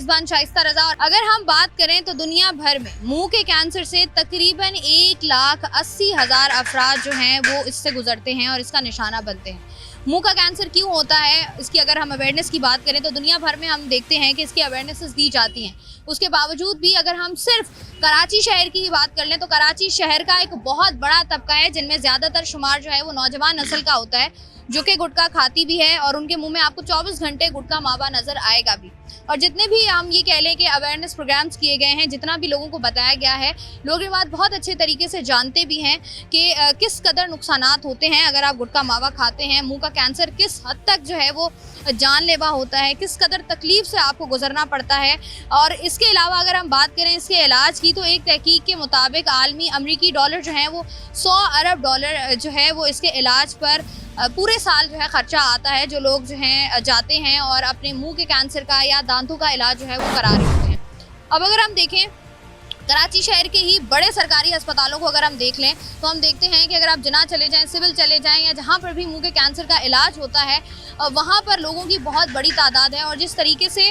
मेजबान शाइस्ता रजा। और अगर हम बात करें तो दुनिया भर में मुंह के कैंसर से तकरीबन 1,80,000 अफराद जो हैं वो इससे गुजरते हैं और इसका निशाना बनते हैं। मुंह का कैंसर क्यों होता है, इसकी अगर हम अवेयरनेस की बात करें तो दुनिया भर में हम देखते हैं कि इसकी अवेयरनेसेस दी जाती हैं। उसके बावजूद भी अगर हम सिर्फ कराची शहर की ही बात कर लें तो कराची शहर का एक बहुत बड़ा तबका है जिनमें ज़्यादातर शुमार जो है वो नौजवान नस्ल का होता है, जो कि गुटखा खाती भी है और उनके मुंह में आपको 24 घंटे गुटखा मावा नज़र आएगा भी। और जितने भी हम ये कह लें कि अवेयरनेस प्रोग्राम्स किए गए हैं, जितना भी लोगों को बताया गया है, लोग ये बात बहुत अच्छे तरीके से जानते भी हैं कि किस कदर नुकसानात होते हैं अगर आप गुटखा मावा खाते हैं। मुंह का कैंसर किस हद तक जो है वो जानलेवा होता है, किस कदर तकलीफ से आपको गुजरना पड़ता है। और इसके अलावा अगर हम बात करें इसके इलाज की तो एक तहकीक के मुताबिक आलमी अमरीकी डॉलर जो है वो 100 अरब डॉलर जो है वो इसके इलाज पर पूरे साल जो है ख़र्चा आता है, जो लोग जो हैं जाते हैं और अपने मुंह के कैंसर का या दांतों का इलाज जो है वो करा रहे होते हैं। अब अगर हम देखें कराची शहर के ही बड़े सरकारी अस्पतालों को अगर हम देख लें तो हम देखते हैं कि अगर आप जिन्ना चले जाएं, सिविल चले जाएं या जहां पर भी मुंह के कैंसर का इलाज होता है वहां पर लोगों की बहुत बड़ी तादाद है। और जिस तरीके से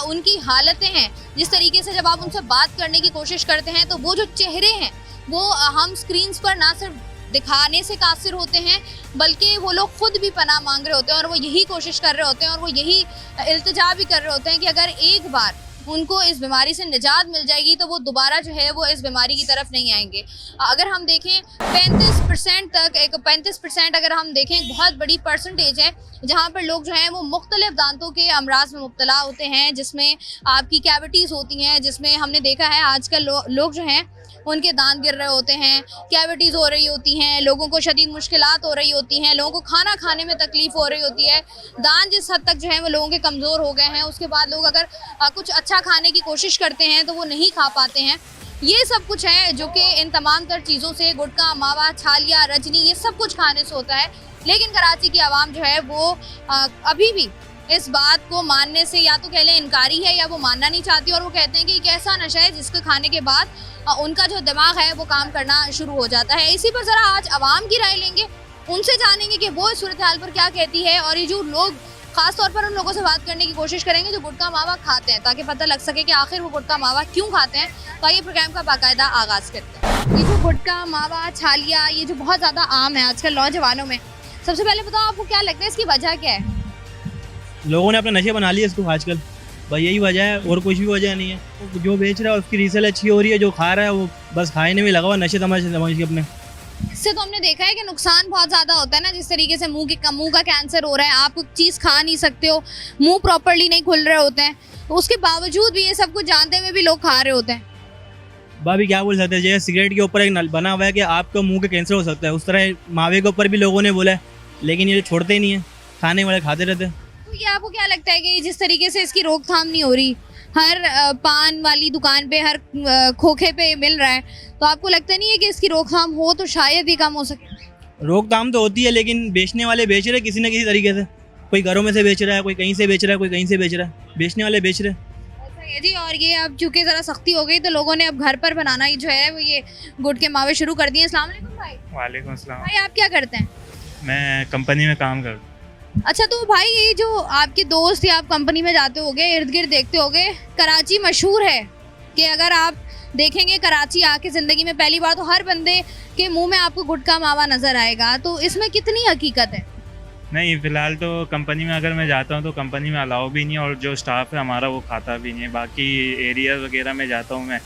उनकी हालतें हैं, जिस तरीके से जब आप उनसे बात करने की कोशिश करते हैं तो वो जो चेहरे हैं वो हम स्क्रीन्स पर ना सिर्फ दिखाने से कासिर होते हैं बल्कि वो लोग खुद भी पनाह मांग रहे होते हैं और वो यही कोशिश कर रहे होते हैं और वो यही इल्तिजा भी कर रहे होते हैं कि अगर एक बार उनको इस बीमारी से निजात मिल जाएगी तो वो दोबारा जो है वो इस बीमारी की तरफ नहीं आएंगे। अगर हम देखें 35% तक, एक 35% अगर हम देखें एक बहुत बड़ी परसेंटेज है जहाँ पर लोग जो हैं वो मुख्तलिफ दांतों के अमराज में मुब्तला होते हैं, जिसमें आपकी कैविटीज़ होती हैं, जिसमें हमने देखा है आजकल लोग जो हैं उनके दांत गिर रहे होते हैं, कैविटीज़ हो रही होती हैं, लोगों को शदीद मुश्किलात हो रही होती हैं, लोगों को खाना खाने में तकलीफ़ हो रही होती है। दांत जिस हद तक जो है वो लोगों के कमज़ोर हो गए हैं, उसके बाद लोग अगर कुछ अच्छा खाने की कोशिश करते हैं तो वो नहीं खा पाते हैं। ये सब कुछ है जो कि इन तमाम तर चीज़ों से, गुटखा, मावा, छालिया, रजनी, ये सब कुछ खाने से होता है। लेकिन कराची की आवाम जो है वो अभी भी इस बात को मानने से या तो कह लें इनकारी है या वो मानना नहीं चाहती और वो कहते हैं कि एक ऐसा नशा है जिसके खाने के बाद उनका जो दिमाग है वो काम करना शुरू हो जाता है। इसी पर ज़रा आज आवाम की राय लेंगे, उनसे जानेंगे कि वो इस सूरत हाल पर क्या कहती है और ये जो लोग ख़ास तौर पर उन लोगों से बात करने की कोशिश करेंगे जो गुटखा मावा खाते हैं, ताकि पता लग सके कि आखिर वो गुटखा मावा क्यों खाते हैं। तो आइए प्रोग्राम का बाकायदा आगाज़ करते हैं। ये जो गुटखा मावा, छालिया, ये जो बहुत ज़्यादा आम है आजकल नौजवानों में, सबसे पहले बताओ आपको क्या लगता है इसकी वजह क्या है? लोगों ने अपने नशे बना लिए इसको आजकल, भाई यही वजह है और कुछ भी वजह नहीं है। जो बेच रहा है उसकी रीसेल अच्छी हो रही है, जो खा रहा है वो बस खाने में लगा हुआ, नशे तमाशे के अपने। इससे तो हमने देखा है कि नुकसान बहुत ज़्यादा होता है ना, जिस तरीके से मुंह का कैंसर हो रहा है, आप कुछ चीज़ खा नहीं सकते हो, मुंह प्रॉपर्ली नहीं खुल रहे होते हैं, तो उसके बावजूद भी ये सब कुछ जानते हुए भी लोग खा रहे होते हैं। भाभी क्या बोल सकते हैं, जैसे सिगरेट के ऊपर एक नल बना हुआ है कि आपका मुंह का कैंसर हो सकता है, उस तरह मावे के ऊपर भी लोगों ने बोला है, लेकिन ये छोड़ते ही नहीं है, खाने वाले खाते रहते हैं। तो ये आपको क्या लगता है कि जिस तरीके से इसकी रोकथाम नहीं हो रही, हर पान वाली दुकान पे, हर खोखे पे मिल रहा है, तो आपको लगता नहीं है कि इसकी रोकथाम हो तो शायद ही कम हो सके? रोकथाम तो होती है लेकिन बेचने वाले बेच रहे किसी न किसी तरीके से, कोई घरों में से बेच रहा है, कोई कहीं से बेच रहा है, कोई कहीं से बेच रहा है, बेचने वाले बेच रहे हैं। ऐसा है जी। और ये अब चूँकि ज़रा सख्ती हो गई तो लोगों ने अब घर पर बनाना ही जो है वो ये गुड़ के मावे शुरू कर दिए। अस्सलाम वालेकुम भाई। वालेकुम अस्सलाम। भाई आप क्या करते हैं? मैं कंपनी में काम करता हूँ। अच्छा, तो भाई ये जो आपके दोस्त या आप कंपनी में जाते होगे, इर्द गिर्द देखते होगे, कराची मशहूर है कि अगर आप देखेंगे कराची आके ज़िंदगी में पहली बार तो हर बंदे के मुंह में आपको गुटखा मावा नज़र आएगा, तो इसमें कितनी हकीकत है? नहीं, फ़िलहाल तो कंपनी में अगर मैं जाता हूँ तो कंपनी में अलाउ भी नहीं है और जो स्टाफ है हमारा वो खाता भी नहीं है। बाकी एरिया वगैरह में जाता हूँ मैं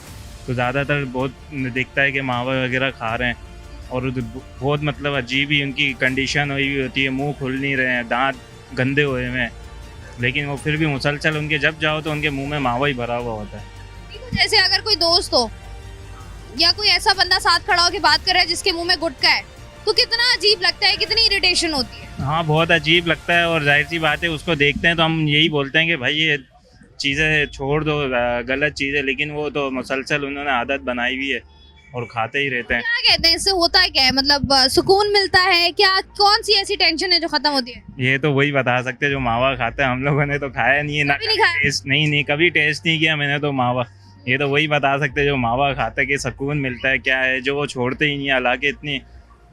तो ज़्यादातर बहुत दिखता है कि मावा वगैरह खा रहे हैं और बहुत मतलब अजीब ही उनकी कंडीशन हुई होती है, मुंह खुल नहीं रहे हैं, दांत गंदे हुए हैं, लेकिन वो फिर भी मुसलसल उनके जब जाओ तो उनके मुंह में मावा ही भरा हुआ होता है। जैसे अगर कोई दोस्त हो या कोई ऐसा बंदा साथ खड़ा हो के बात कर रहा है जिसके मुंह में गुटखा है, तो कितना अजीब लगता है, कितनी इरिटेशन होती है। हाँ, बहुत अजीब लगता है और जाहिर सी बात है उसको देखते हैं तो हम यही बोलते हैं कि भाई ये चीज़ें छोड़ दो, गलत चीज़ें, लेकिन वो तो मुसलसल उन्होंने आदत बनाई हुई है और खाते ही रहते हैं। क्या कहते हैं इससे होता है क्या है, मतलब सुकून मिलता है क्या, कौन सी ऐसी टेंशन है जो खत्म होती है? ये तो वही बता सकते हैं जो मावा खाते हैं, हम लोगों ने तो खाया नहीं है ना, कभी नहीं खाया? टेस्ट नहीं कभी टेस्ट नहीं किया मैंने तो मावा। ये तो वही बता सकते हैं जो मावा खाते हैं कि सुकून मिलता है क्या है, जो वो छोड़ते ही नहीं। हालांकि इतनी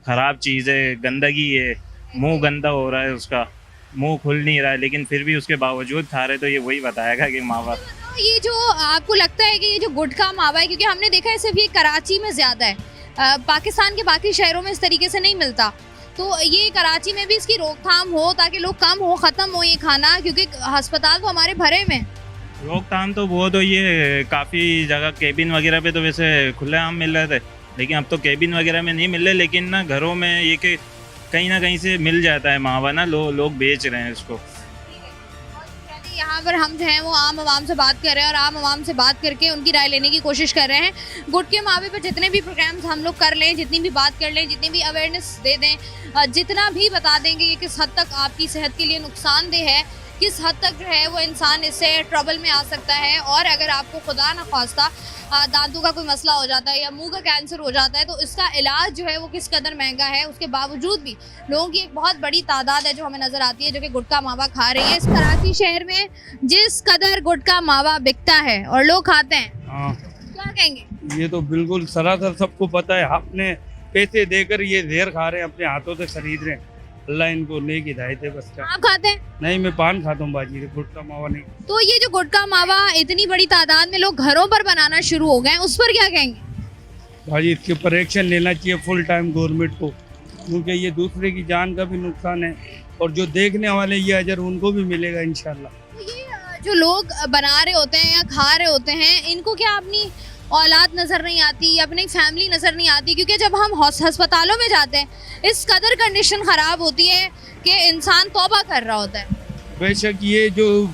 ख़राब चीज़ है, गंदगी है, मुंह गंदा हो रहा है, उसका मुंह खुल नहीं रहा है, लेकिन फिर भी उसके बावजूद खा रहे, तो ये वही बताएगा कि मावा। तो ये जो आपको लगता है कि ये जो गुटखा मावा है, क्योंकि हमने देखा है सिर्फ ये कराची में ज़्यादा है, पाकिस्तान के बाकी शहरों में इस तरीके से नहीं मिलता, तो ये कराची में भी इसकी रोकथाम हो ताकि लोग कम हो, ख़त्म हो ये खाना, क्योंकि अस्पताल तो हमारे भरे में। रोकथाम तो वो तो ये काफ़ी जगह केबिन वगैरह पे तो वैसे खुलेआम मिल रहे थे, लेकिन अब तो केबिन वगैरह में नहीं मिल रहे, लेकिन ना घरों में ये कि कहीं ना कहीं से मिल जाता है मावा ना, लोग बेच रहे हैं इसको। यहाँ पर हम जो हैं वो आम आवाम से बात कर रहे हैं और आम आवाम से बात करके उनकी राय लेने की कोशिश कर रहे हैं। गुटखे मावे पर जितने भी प्रोग्राम्स हम लोग कर लें, जितनी भी बात कर लें, जितनी भी अवेयरनेस दे दें, जितना भी बता देंगे ये किस हद तक आपकी सेहत के लिए नुकसानदेह है, किस हद तक जो है वो इंसान इससे ट्रबल में आ सकता है, और अगर आपको खुदा न खास्ता दांतों का कोई मसला हो जाता है या मुंह का कैंसर हो जाता है तो इसका इलाज जो है वो किस कदर महंगा है, उसके बावजूद भी लोगों की एक बहुत बड़ी तादाद है जो हमें नज़र आती है जो कि गुटखा मावा खा रही है। इस कराची शहर में जिस कदर गुटखा मावा बिकता है और लोग खाते हैं, क्या कहेंगे? ये तो बिल्कुल सरासर सबको पता है, आपने पैसे देकर ये जहर खा रहे हैं, अपने हाथों से खरीद रहे हैं। अल्लाह इनको नेक हिदायत है बस का। आप खाते हैं? नहीं, मैं पान खाता हूँ बाजी, गुटखा मावा नहीं। तो ये जो गुटखा मावा इतनी बड़ी तादाद में लोग घरों पर बनाना शुरू हो गए हैं, उस पर क्या कहेंगे? भाजी इसके ऊपर एक्शन लेना चाहिए फुल टाइम गवर्नमेंट को, क्योंकि ये दूसरे की जान का भी नुकसान है और जो देखने वाले ये अजर उनको भी मिलेगा इंशाल्लाह। तो ये जो लोग बना रहे होते हैं या खा रहे होते हैं, इनको क्या अपनी औलाद नज़र नहीं आती, अपनी फैमिली नज़र नहीं आती? क्योंकि जब हम अस्पतालों में जाते हैं इस कदर कंडीशन ख़राब होती है कि इंसान तौबा कर रहा होता है। बेशक ये जो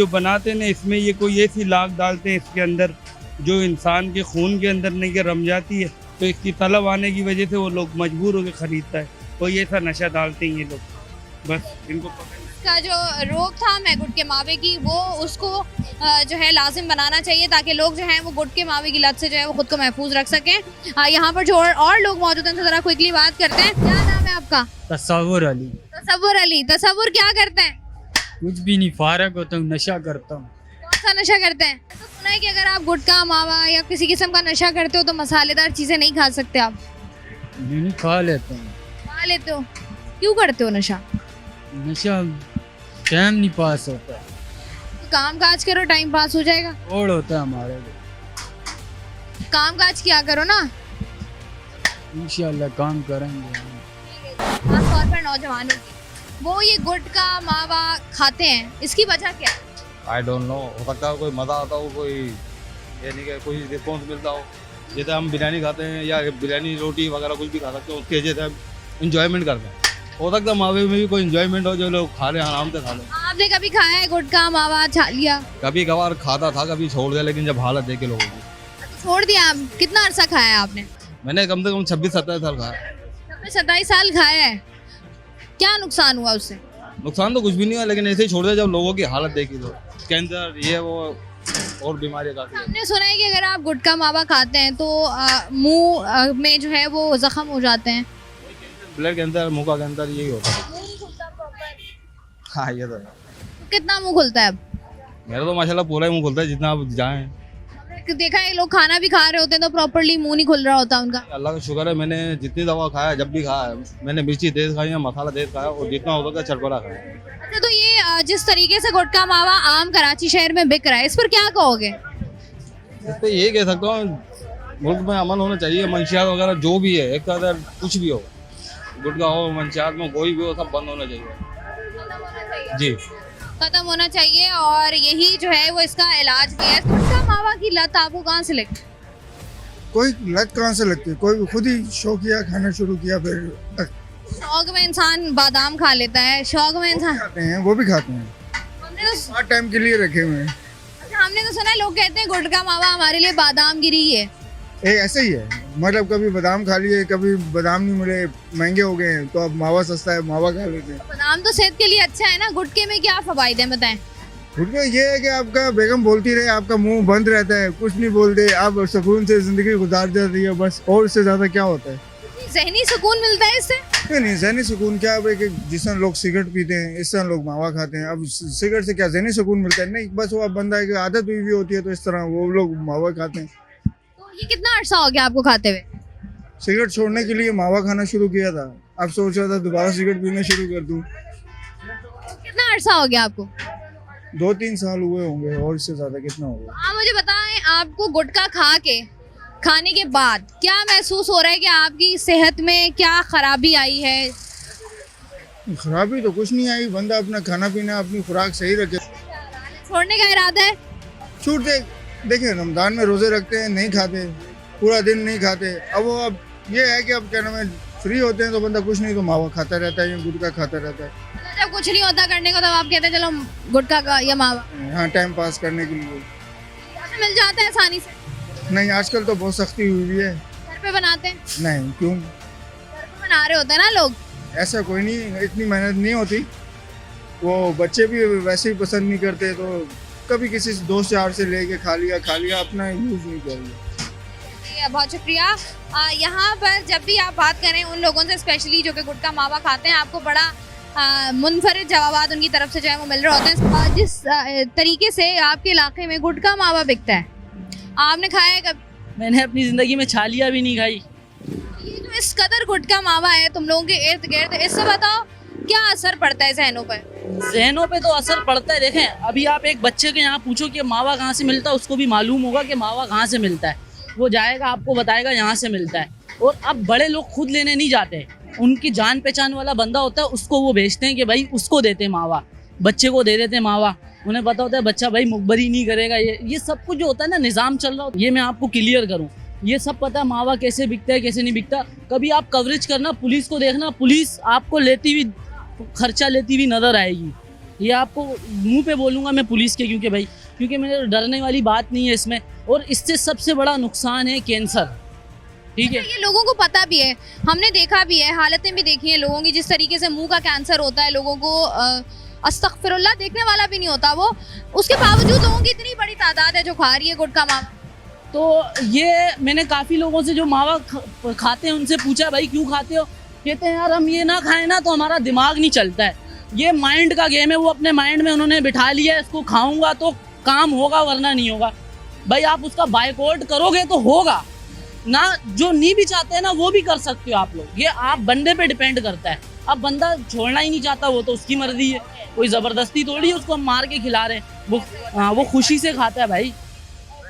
बनाते ना, इसमें ये कोई ऐसी लाग डालते हैं इसके अंदर जो इंसान के खून के अंदर नहीं के रम जाती है, तो इसकी तलब आने की वजह से वो लोग मजबूर होकर ख़रीदता है, कोई ऐसा नशा डालते हैं ये लोग, बस इनको पता नहीं। का जो रोकथाम है गुटखे मावे की, वो उसको जो है लाजिम बनाना चाहिए ताकि लोग जो हैं वो गुटखे मावे की लत से जो है वो खुद को महफूज रख सकें। यहाँ पर जो और लोग मौजूद हैं, तो ज़रा क्विकली बात करते हैं। क्या नाम है आपका? तसव्वुर अली। तसव्वुर अली। तसव्वुर क्या करते हैं? कुछ भी नहीं, फारग होता हूँ, नशा करता हूँ। कौन सा नशा करते हैं? तो सुना है कि अगर आप गुटखा मावा या किसी किस्म का नशा करते हो तो मसालेदार चीज़ें नहीं खा सकते आप। नहीं, खा लेता हूँ। खा लेते हो? क्यों करते हो नशा? नशा टाइम नहीं पास होता, काम काज करो, टाइम पास हो जाएगा। और होता है हमारे लिए। काम काज किया करो ना, इंशाल्लाह काम करेंगे। खासतौर पर नौजवानों की, वो ये गुटखा मावा खाते हैं, इसकी वजह क्या है? आई डोंट नो, हो सकता है कोई मज़ा आता हो, कोई ये नहीं कि कोई रिस्पॉन्स मिलता हो। जैसे हम बिरयानी खाते हैं या बिरयानी रोटी वगैरह कुछ भी खा सकते हैं, उसके वजह से हम इंजॉयमेंट करते हैं। हो सकता है मावे में भी कोई इंजॉयमेंट हो, जो लोग खा रहे हैं आराम से खा लें। आपने कभी खाया है गुटखा मावा, छालिया? कभी कभार खाता था, कभी छोड़ दिया, लेकिन जब हालत देखे लोगों की छोड़ दिया आप? कितना अरसा खाया है आपने? मैंने कम से कम 26-27 साल खाया। 27 साल खाया है, क्या नुकसान हुआ उससे? नुकसान तो कुछ भी नहीं हुआ, लेकिन ऐसे ही छोड़ दिया जब लोगों की हालत देखी तो कैंसर ये वो और बीमारियाँ काफ़ी। हमने सुना है कि अगर आप गुटखा मावा खाते हैं तो मुंह में जो है वो जख्म हो जाते हैं। ब्लड कैंसर, मुँह का कैंसर, यही होता है। हाँ ये तो है। कितना मुंह खुलता है अब? मेरा तो माशाल्लाह पूरा ही मुँह खुलता है, जितना आप जाएँ। हमने देखा है लोग खाना भी खा रहे होते हैं तो प्रॉपर्ली मुंह नहीं खुल रहा होता उनका। अल्लाह का शुक्र है, मैंने जितनी दवा खाया, जब भी खाया, मैंने मिर्ची तेज खाई है, मसाला तेज खाया और जितना हो सका चटपटा खाया। अच्छा, तो ये जिस तरीके से गुटखा मावा आम कराची शहर में बिक रहा है, इस पर क्या कहोगे? इस पर यही कह सकता हूँ, मुल्क में अमन होना चाहिए। मंशियात वगैरह जो भी है, एक तरह कुछ भी हो, गुटखा हो, मंशियात में कोई भी हो, सब बंद होना चाहिए जी, खत्म होना चाहिए। और यही जो है वो इसका इलाज भी है। गुटखा मावा की लत आपको कहाँ से लगी? कोई लत कहाँ से लगती है, कोई खुद ही शौकिया खाना शुरू किया, फिर शौक में इंसान बादाम खा लेता है, शौक में इंसान खाते हैं, वो भी खाते हैं, हमने तो पार्ट टाइम के लिए रखे हुए हैं। अच्छा, हमने तो सुना है लोग कहते हैं गुटखा मावा हमारे लिए बादाम गिरी है। ऐसे ही है, मतलब कभी बादाम खा लिए, कभी बादाम नहीं मिले, महंगे हो गए हैं, तो अब मावा सस्ता है, मावा खा लेते हैं। बादाम तो सेहत के लिए अच्छा है ना, गुटखे में क्या फवाइद है बताएं? गुटखा ये है कि आपका बेगम बोलती रहे, आपका मुंह बंद रहता है, कुछ नहीं बोलते, आप सुकून से जिंदगी गुजार जाती है बस, और इससे ज्यादा क्या होता है? ज़हनी सुकून मिलता है इससे? नहीं, ज़हनी सुकून क्या, अब एक जिस तरह लोग सिगरेट पीते हैं, इस तरह लोग मावा खाते हैं। अब सिगरेट से क्या ज़हनी सुकून मिलता है? नहीं, बस वो अब बंदा की आदत हुई होती है, तो इस तरह वो लोग मावा खाते हैं। तो ये कितना अर्सा हो गया आपको खाते हुए? सिगरेट छोड़ने के लिए मावा खाना शुरू किया था, अब सोच रहा था दोबारा सिगरेट पीना शुरू कर दूं। कितना अर्सा हो गया आपको? 2-3 साल हुए होंगे, और इससे ज़्यादा कितना होगा। आप मुझे बताएं, आपको गुटखा खाने के बाद क्या महसूस हो रहा है कि आपकी सेहत में क्या खराबी आई है? खराबी तो कुछ नहीं आई, बंदा अपना खाना पीना अपनी खुराक सही रखे। छोड़ने का इरादा है? छूटते देखें, रमज़ान में रोज़े रखते हैं, नहीं खाते, पूरा दिन नहीं खाते। अब ये है कि अब क्या नाम है, फ्री होते हैं तो बंदा कुछ नहीं तो मावा खाता रहता है या गुटखा खाता रहता है। मतलब जब कुछ नहीं होता करने को तब आप कहते हैं चलो गुटखा का या मावा हाँ, टाइम पास करने के लिए। मिल जाता है आसानी से? नहीं, आजकल तो बहुत सख्ती हुई है। घर पे बनाते हैं? नहीं, क्यों? घर पे बना रहे होते हैं ना लोग। ऐसा कोई नहीं, इतनी मेहनत नहीं होती। वो बच्चे भी वैसे ही पसंद नहीं करते, तो कभी किसी दोस्त यार से लेके खा लिया, अपना यूज़ नहीं कर लिया। बहुत शुक्रिया। यहाँ पर जब भी आप बात करें उन लोगों से, स्पेशली जो कि गुटखा मावा खाते हैं, आपको बड़ा मुनफरिद जवाबात उनकी तरफ से जो है वो मिल रहे होते हैं। जिस तरीके से आपके इलाके में गुटखा मावा बिकता है, आपने खाया है कभी? मैंने अपनी ज़िंदगी में छालियाँ भी नहीं खाई। ये जो इस कदर गुटखा मावा है तुम लोगों के इर्द गिर्द, इससे बताओ क्या असर पड़ता है जहनों पर? जहनों पे तो असर पड़ता है। देखें, अभी आप एक बच्चे के यहाँ पूछो कि मावा कहाँ से मिलता है, उसको भी मालूम होगा कि मावा कहाँ से मिलता है। वो जाएगा, आपको बताएगा यहाँ से मिलता है। और अब बड़े लोग खुद लेने नहीं जाते, उनकी जान पहचान वाला बंदा होता है, उसको वो भेजते हैं कि भाई उसको देते हैं मावा, बच्चे को दे देते हैं मावा। उन्हें पता होता है बच्चा भाई मुखबरी नहीं करेगा। ये सब कुछ जो होता है ना, निज़ाम चल रहा हो, ये मैं आपको क्लियर करूँ, ये सब पता है मावा कैसे बिकता है, कैसे नहीं बिकता। कभी आप कवरेज करना, पुलिस को देखना, पुलिस आपको लेती हुई, खर्चा लेती हुई नज़र आएगी। ये आपको मुंह पे बोलूँगा मैं पुलिस के, क्योंकि मेरे डरने वाली बात नहीं है इसमें। और इससे सबसे बड़ा नुकसान है कैंसर। ठीक है, ये लोगों को पता भी है, हमने देखा भी है, हालतें भी देखी हैं लोगों की, जिस तरीके से मुंह का कैंसर होता है लोगों को। अस्तगफिरुल्लाह, देखने वाला भी नहीं होता वो, उसके बावजूद लोगों की इतनी बड़ी तादाद है जो खा रही है गुटखा मावा। तो ये मैंने काफ़ी लोगों से जो मावा खाते हैं उनसे पूछा, भाई क्यों खाते हो? कहते हैं यार हम ये ना खाएं ना तो हमारा दिमाग नहीं चलता है। ये माइंड का गेम है, वो अपने माइंड में उन्होंने बिठा लिया है, इसको खाऊंगा तो काम होगा वरना नहीं होगा। भाई आप उसका बायकॉट करोगे तो होगा ना, जो नहीं भी चाहते हैं ना वो भी कर सकते हो आप लोग। ये आप बंदे पे डिपेंड करता है। अब बंदा छोड़ना ही नहीं चाहता, वो तो उसकी मर्जी है, कोई ज़बरदस्ती थोड़ी उसको हम मार के खिला रहे हैं। वो खुशी से खाता है भाई।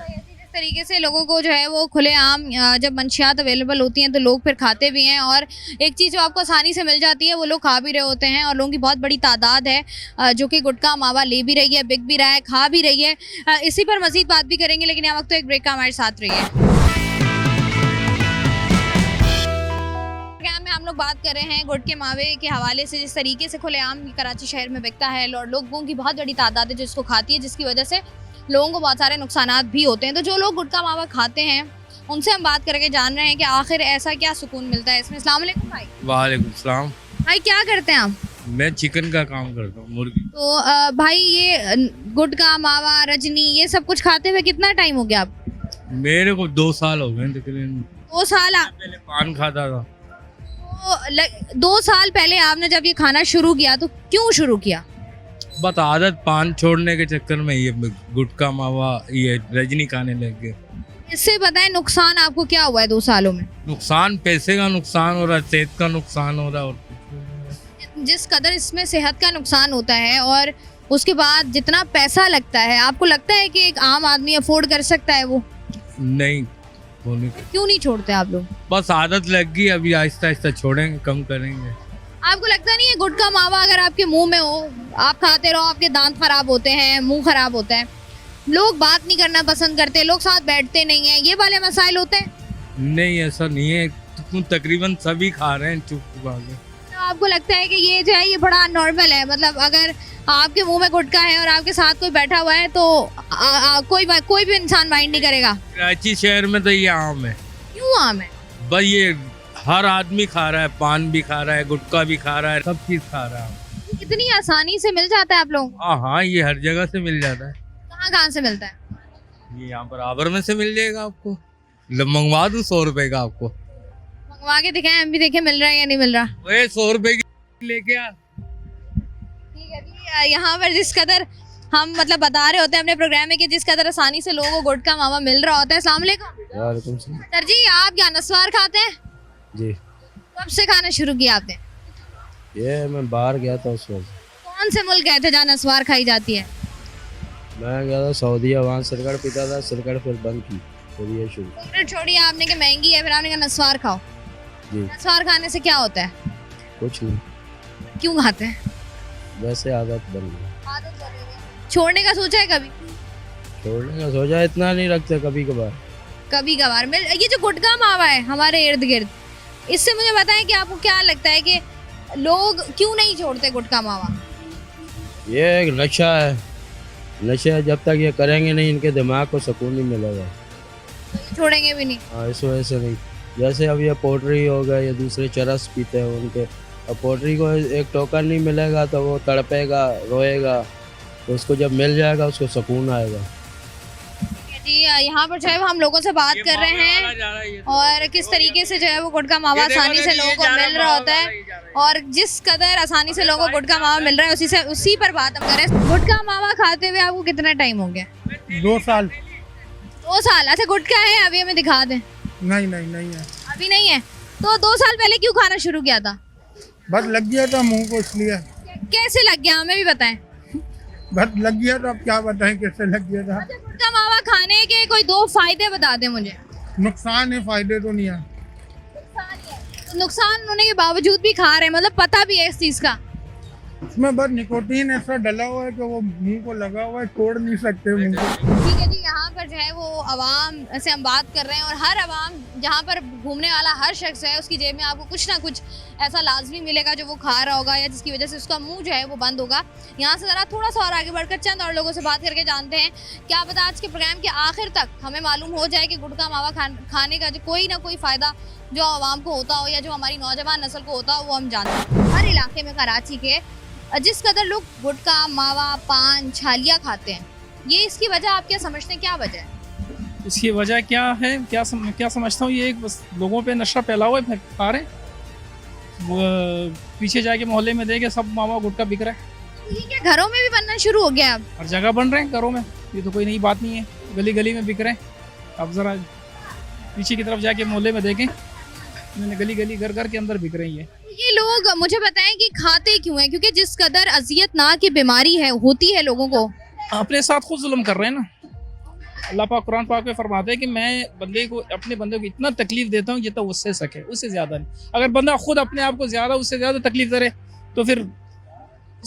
जिस तरीके से लोगों को जो है वो खुलेआम जब मंशियात अवेलेबल होती हैं तो लोग फिर खाते भी हैं, और एक चीज़ जो आपको आसानी से मिल जाती है वो लोग खा भी रहे होते हैं। और लोगों की बहुत बड़ी तादाद है जो कि गुटखा मावा ले भी रही है, बिक भी रहा है, खा भी रही है। इसी पर मज़ीद बात भी करेंगे, लेकिन यहाँ वक्त तो एक ब्रेक का हमारे साथ रही है। हम लोग बात कर रहे हैं गुटखे मावे के हवाले से, जिस तरीके से खुलेआम कराची शहर में बिकता है और लोगों की बहुत बड़ी तादाद है जो इसको खाती है, जिसकी वजह से लोगों को बहुत सारे नुकसानात भी होते हैं। तो जो लोग गुटखा मावा खाते हैं उनसे हम बात करके जान रहे हैं कि आखिर ऐसा क्या सुकून मिलता है इसमें। अस्सलाम वालेकुम भाई। वालेकुम सलाम। भाई क्या करते हैं आप? मैं चिकन का काम करता हूँ, मुर्गी। तो भाई ये गुटखा मावा रजनी ये सब कुछ खाते हुए कितना टाइम हो गया आप? मेरे को 2 साल हो गए तकरीबन। 2 साल? पहले पान खाता था। तो 2 साल पहले आपने जब ये खाना शुरू किया तो क्यों शुरू किया? बस आदत पान छोड़ने के चक्कर में ये गुटखा मावा ये रजनी खाने लग गए। इससे बताएं नुकसान आपको क्या हुआ है 2 सालों में? नुकसान पैसे का नुकसान हो रहा है, सेहत का नुकसान हो रहा है। और जिस कदर इसमें सेहत का नुकसान होता है और उसके बाद जितना पैसा लगता है, आपको लगता है कि एक आम आदमी अफोर्ड कर सकता है वो? नहीं, क्यों नहीं छोड़ते आप लोग? बस आदत लग गई, अभी आहिस्ता आहिस्ता छोड़ेंगे, कम करेंगे। आपको लगता नहीं है गुटखा मावा अगर आपके मुंह में हो, आप खाते रहो, आपके दांत खराब होते हैं, मुंह खराब होता है, लोग बात नहीं करना पसंद करते, लोग साथ बैठते नहीं हैं, ये वाले मसाइल होते हैं? नहीं, ऐसा नहीं है, तकरीबन सभी खा रहे हैं चुप के। तो आपको लगता है कि ये जो है ये बड़ा नॉर्मल है? मतलब अगर आपके मुंह में गुटखा है और आपके साथ कोई बैठा हुआ है तो कोई भी इंसान माइंड नहीं करेगा? कराची शहर में तो ये आम है। क्यों आम है? बस ये हर आदमी खा रहा है, पान भी खा रहा है, गुटखा भी खा रहा है, सब चीज खा रहा है। इतनी आसानी से मिल जाता है आप लोगों को? हाँ, ये हर जगह से मिल जाता है। कहाँ से मिलता है? ये यहाँ बराबर में से मिल जाएगा आपको। मंगवा दूँ 100 रुपए का आपको? मंगवा के दिखाएं, हम भी देखें मिल रहा है या नहीं मिल रहा। वही 100 रुपए की लेके आ। ठीक है जी। यहाँ पर जिस कदर हम मतलब बता रहे होते हैं अपने प्रोग्राम में कि जिस कदर आसानी से लोगों को गुटखा मावा मिल रहा होता है। अस्सलाम वालेकुम। वालेकुम सलाम। सर जी, आप क्या नस्वार खाते हैं? जी। कब से खाना शुरू किया आपने? ये मैं बाहर गया था उस वक्त। कौन से मुल्क गए थे जहाँ नस्वार खाई जाती है? मैं गया था सऊदीया, वहाँ सिरकड़ पीता था, सिरकड़ फिर बंद की, फिर ये शुरू। सिगरेट छोड़िए आपने कि महंगी है, फिर आपने कहा नस्वार खाओ। जी। नस्वार खाने से क्या होता है, कुछ नहीं, क्यों खाते हैं? वैसे आदत बन गई। आदत बन गई। छोड़ने का सोचा है कभी? छोड़ने का सोचा, इतना नहीं रखते, कभी कभार। कभी कभार मिल। ये जो गुटखा मावा है हमारे इर्द गिर्द, इससे मुझे बताएं कि आपको क्या लगता है कि लोग क्यों नहीं छोड़ते गुटखा मावा? ये एक नशा है, नशा है, जब तक ये करेंगे नहीं इनके दिमाग को सुकून नहीं मिलेगा। छोड़ेंगे भी नहीं। हाँ, इस वजह से नहीं। जैसे अब ये पोट्री हो गए, ये दूसरे चरस पीते हैं उनके, अब पोट्री को एक टोकन नहीं मिलेगा तो वो तड़पेगा, रोएगा, तो उसको जब मिल जाएगा उसको सुकून आएगा। जी, यहाँ पर जो है वो हम लोगों से बात कर रहे हैं और किस तरीके से जो है वो गुटखा मावा आसानी से लोगों को मिल रहा होता है, और जिस कदर आसानी से लोगों को गुटखा मावा मिल रहा है उसी पर बात हम करें। गुटखा मावा खाते हुए आपको कितना टाइम हो गया? 2 साल। 2 साल। अच्छा, गुटखा है, अभी हमें दिखा दें। नहीं है, अभी नहीं है, तो 2 साल पहले क्यों खाना शुरू किया था? बस लग गया था मुंह को, इसलिए। कैसे लग गया, हमें भी बताएं। बस लग गया था, अब क्या बताएं कैसे लग गया था। गुटखा मावा खाने के कोई 2 फायदे बता दें मुझे। नुकसान है, फायदे तो नहीं है। तो नुकसान होने के बावजूद भी खा रहे हैं, मतलब पता भी है इस चीज का। इसमें बस निकोटीन ऐसा डला हुआ है कि वो मुंह को लगा हुआ है, तोड़ नहीं सकते मुंह को। ठीक है जी, यहाँ पर जो है वो अवाम से हम बात कर रहे हैं, और हर अवाम जहाँ पर घूमने वाला हर शख्स है उसकी जेब में आपको कुछ ना कुछ ऐसा लाजमी मिलेगा जो वो खा रहा होगा या जिसकी वजह से उसका मुंह जो है वो बंद होगा। यहाँ से ज़रा थोड़ा सा और आगे बढ़कर चंद और लोगों से बात करके जानते हैं, क्या पता आज के प्रोग्राम के आखिर तक हमें मालूम हो जाए कि गुटखा मावा खाने का जो कोई ना कोई फ़ायदा जो आवाम को होता हो या जो हमारी नौजवान नस्ल को होता हो वो हम जानते हैं। हर इलाके में कराची के जिस कदर लोग गुटखा मावा पान छालिया खाते हैं, ये इसकी वजह आप क्या समझते हैं, क्या वजह है? इसकी वजह क्या है, क्या समझता हूँ, ये एक बस लोगों पे नशा फैला हुआ है, खा रहे हैं। वो पीछे जाके मोहल्ले में देखे सब मावा गुटखा बिक रहा है। ये क्या घरों में भी बनना शुरू हो गया? अब हर जगह बन रहे हैं घरों में, ये तो कोई नई बात नहीं है, गली गली में बिक रहे हैं। अब ज़रा पीछे की तरफ जाके मोहल्ले में देखें, मैंने गली गली घर घर के अंदर बिक रही है। ये लोग मुझे बताएं कि खाते क्यों हैं? क्योंकि जिस कदर अजियतनाक की बीमारी है होती है लोगों को, अपने साथ खुद जुल्म कर रहे हैं ना। अल्लाह पाक कुरान पाक में फरमाते हैं कि मैं अपने बंदे को इतना तकलीफ देता हूँ जितना उससे सके, उससे ज़्यादा नहीं। अगर बंदा खुद अपने आप को उससे ज़्यादा तकलीफ करे तो फिर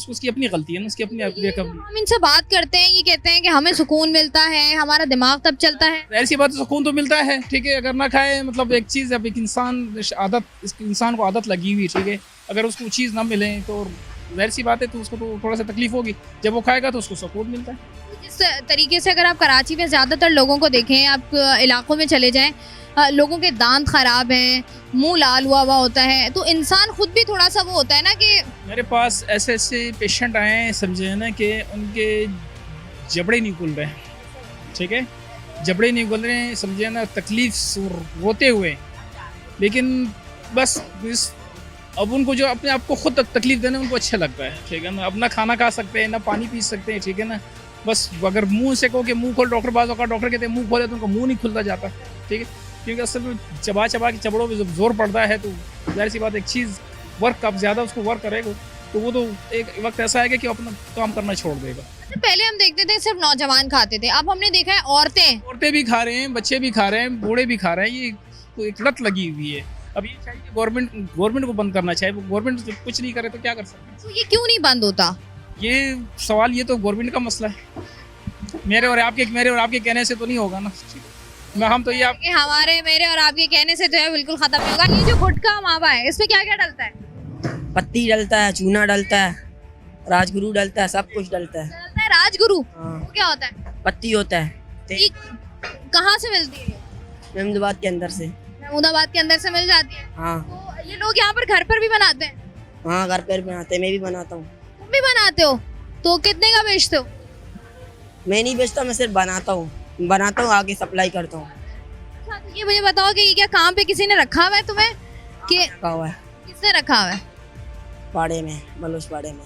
उसकी अपनी गलती है ना, उसकी अपनी बेकबी। हम इनसे बात करते हैं, ये कहते हैं कि हमें सुकून मिलता है, हमारा दिमाग तब चलता है। ऐसी बात, सुकून तो मिलता है, ठीक है, अगर ना खाए, मतलब एक चीज़, अब एक इंसान को आदत लगी हुई, ठीक है, अगर उसको चीज़ ना मिले तो जाहिर सी बात है तो उसको तो थोड़ा सा तकलीफ होगी, जब वो खाएगा तो उसको सुकून मिलता है। जिस तरीके से अगर आप कराची में ज़्यादातर लोगों को देखें, आप इलाकों में चले जाएं, लोगों के दांत ख़राब हैं, मुंह लाल हुआ होता है, तो इंसान खुद भी थोड़ा सा वो होता है ना कि मेरे पास ऐसे पेशेंट आए हैं, समझे ना, कि उनके जबड़े नहीं खुल रहे हैं, ठीक है, जबड़े नहीं खुल रहे हैं, समझे ना, तकलीफ रोते हुए, लेकिन बस अब उनको जो अपने आप को खुद तकलीफ देना उनको अच्छा लगता है, ठीक है ना, अब ना खाना खा सकते हैं ना पानी पी सकते हैं, ठीक है ना, बस अगर मुंह से कहो कि मुंह खोल, डॉक्टर कहते हैं मुंह खोले तो उनका मुंह नहीं खुलता जाता, ठीक है, क्योंकि असल में चबा के चबड़ों पे जब जोर पड़ता है तो जाहिर सी बात, एक चीज़ वर्क अब ज़्यादा उसको वर्क करेगा तो वो तो एक वक्त ऐसा आएगा कि अपना काम करना छोड़ देगा। पहले हम देखते थे सिर्फ नौजवान खाते थे, अब हमने देखा है औरतें भी खा रहे हैं, बच्चे भी खा रहे हैं, बूढ़े भी खा रहे हैं, ये तो एक लत लगी हुई है। अब ये चाहिए गवर्नमेंट को बंद करना चाहिए, गवर्नमेंट कुछ नहीं करे तो क्या कर सकते हैं? तो ये क्यों नहीं बंद होता? ये सवाल, ये तो गवर्नमेंट का मसला है, मेरे और आपके कहने से तो नहीं होगा ना। हम तो ये मेरे और आपके कहने से जो है बिल्कुल खत्म नहीं होगा। ये जो गुटखा मावा है, इसमें क्या क्या डलता है? पत्ती डलता है, चूना डलता है, राजगुरु डलता है, सब कुछ डलता है। राजगुरु हाँ। वो क्या होता है? पत्ती होता है। ये कहाँ से मिलती है? अहमदाबाद के अंदर से। अहमदाबाद के अंदर से मिल जाती है। हाँ। तो ये लोग यहाँ पर घर पर भी बनाते हैं? हाँ, घर पर बनाते हैं, मैं भी बनाता हूँ। तुम भी बनाते हो? तो कितने का बेचते हो? मैं नहीं बेचता, मैं सिर्फ बनाता हूँ, आगे सप्लाई करता हूँ। अच्छा, तो ये मुझे बताओ कि ये क्या काम पे किसी ने रखा हुआ है तुम्हें कि रखा हुआ है? किसने रखा हुआ है? पाड़े में, बलोच पाड़े में।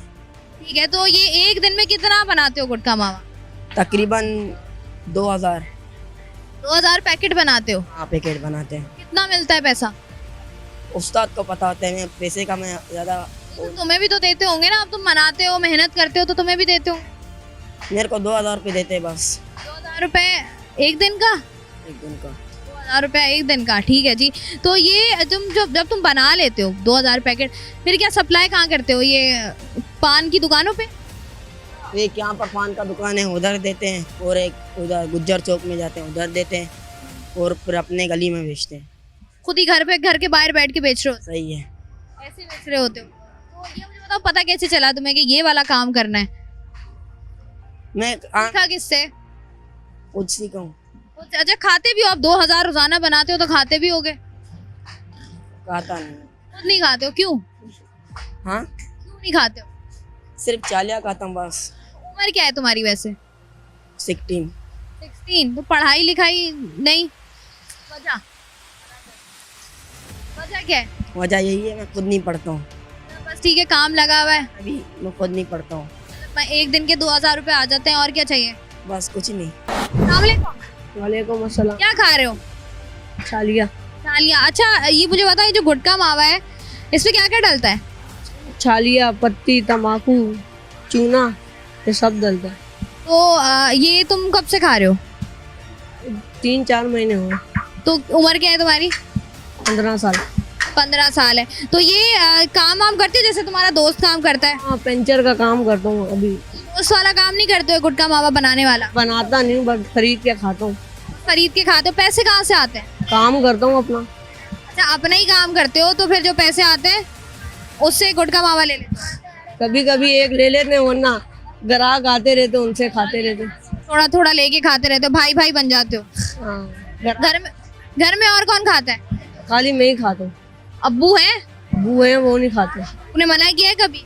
ठीक है, तो ये एक दिन में कितना बनाते हो गुटखा मावा? तकरीबन 2000 पैकेट बनाते हो? हाँ, पैकेट बनाते हैं। कितना मिलता है पैसा? उस्ताद को पता होता है, मैं पैसे का मैं ज़्यादा। तो तुम्हें भी तो देते होंगे ना, अब तुम बनाते हो, मेहनत करते हो तो तुम्हें भी देते हो। मेरे को 2000 रुपये देते हैं बस 2000 रुपये एक दिन का? एक दिन का। 2000 रुपये एक दिन का, ठीक है जी। तो ये जब तुम बना लेते हो 2000 पैकेट, फिर क्या सप्लाई कहाँ करते हो? ये पान की दुकानों पे? एक यहाँ पर पान का दुकान है, उधर देते हैं, और एक उधर गुज्जर चौक में जाते हैं, उधर देते हैं, और फिर अपने गली में बेचते हैं। खुद ही घर के बाहर बैठ के बेच रहे हो? सही है। ऐसे बेच रहे होते हो? तो ये मुझे बताओ, पता कैसे चला तुम्हें कि ये वाला काम करना है? मैं सीखा किससे? खुद सीखा हूँ। अच्छा, खाते भी हो आप? 2000 रोजाना बनाते हो तो खाते भी होगे? खाता नहीं। खुद नहीं खाते हो? क्यों? हाँ, क्यों नहीं खाते हो? सिर्फ चालिया खाता हूँ बस। उम्र क्या है तुम्हारी वैसे? 16। 16? तो पढ़ाई लिखाई नहीं? वजह क्या है? वजह यही है, मैं खुद नहीं पढ़ता हूँ। बस ठीक है, काम लगा हुआ है। अभी मैं खुद नहीं पढ़ता हूँ। एक दिन के 2000 रुपए आ जाते हैं, और क्या चाहिए? बस कुछ नहीं। अस्सलाम वालेकुम। वालेकुम अस्सलाम। क्या खा रहे हो? चालिया। चालिया? अच्छा, ये मुझे बताओ, ये जो गुटखा मावा है, इसमें क्या क्या डलता है? छालिया, पत्ती, तम्बाकू, चूना, ये सब डलता है। तो ये तुम कब से खा रहे हो? 3-4 महीने हुए। तो उम्र क्या है तुम्हारी? 15 साल। 15 साल है। तो ये काम वाम करते हो जैसे तुम्हारा दोस्त काम करता है? हाँ, पेंचर का काम करता हूँ अभी। दोस्त वाला काम नहीं करते हो, गुटखा मावा बनाने वाला? बनाता नहीं हूँ, बस खरीद के खाता हूँ। खरीद के खाते हो? पैसे कहाँ से आते हैं? काम करता हूँ अपना। अच्छा, अपना ही काम करते हो, तो फिर जो पैसे आते हैं उससे गुटखा मावा ले लेते हो? कभी कभी एक ले लेते हैं, वरना ग्राहक आते रहते, उनसे खाते रहते। थोड़ा थोड़ा लेके खाते रहते हो, भाई भाई बन जाते हो? हाँ। घर में और कौन खाता है? खाली मैं ही खाता हूँ। अब्बू हैं? अब्बू हैं, वो नहीं खाते। उन्हें मना किया है कभी?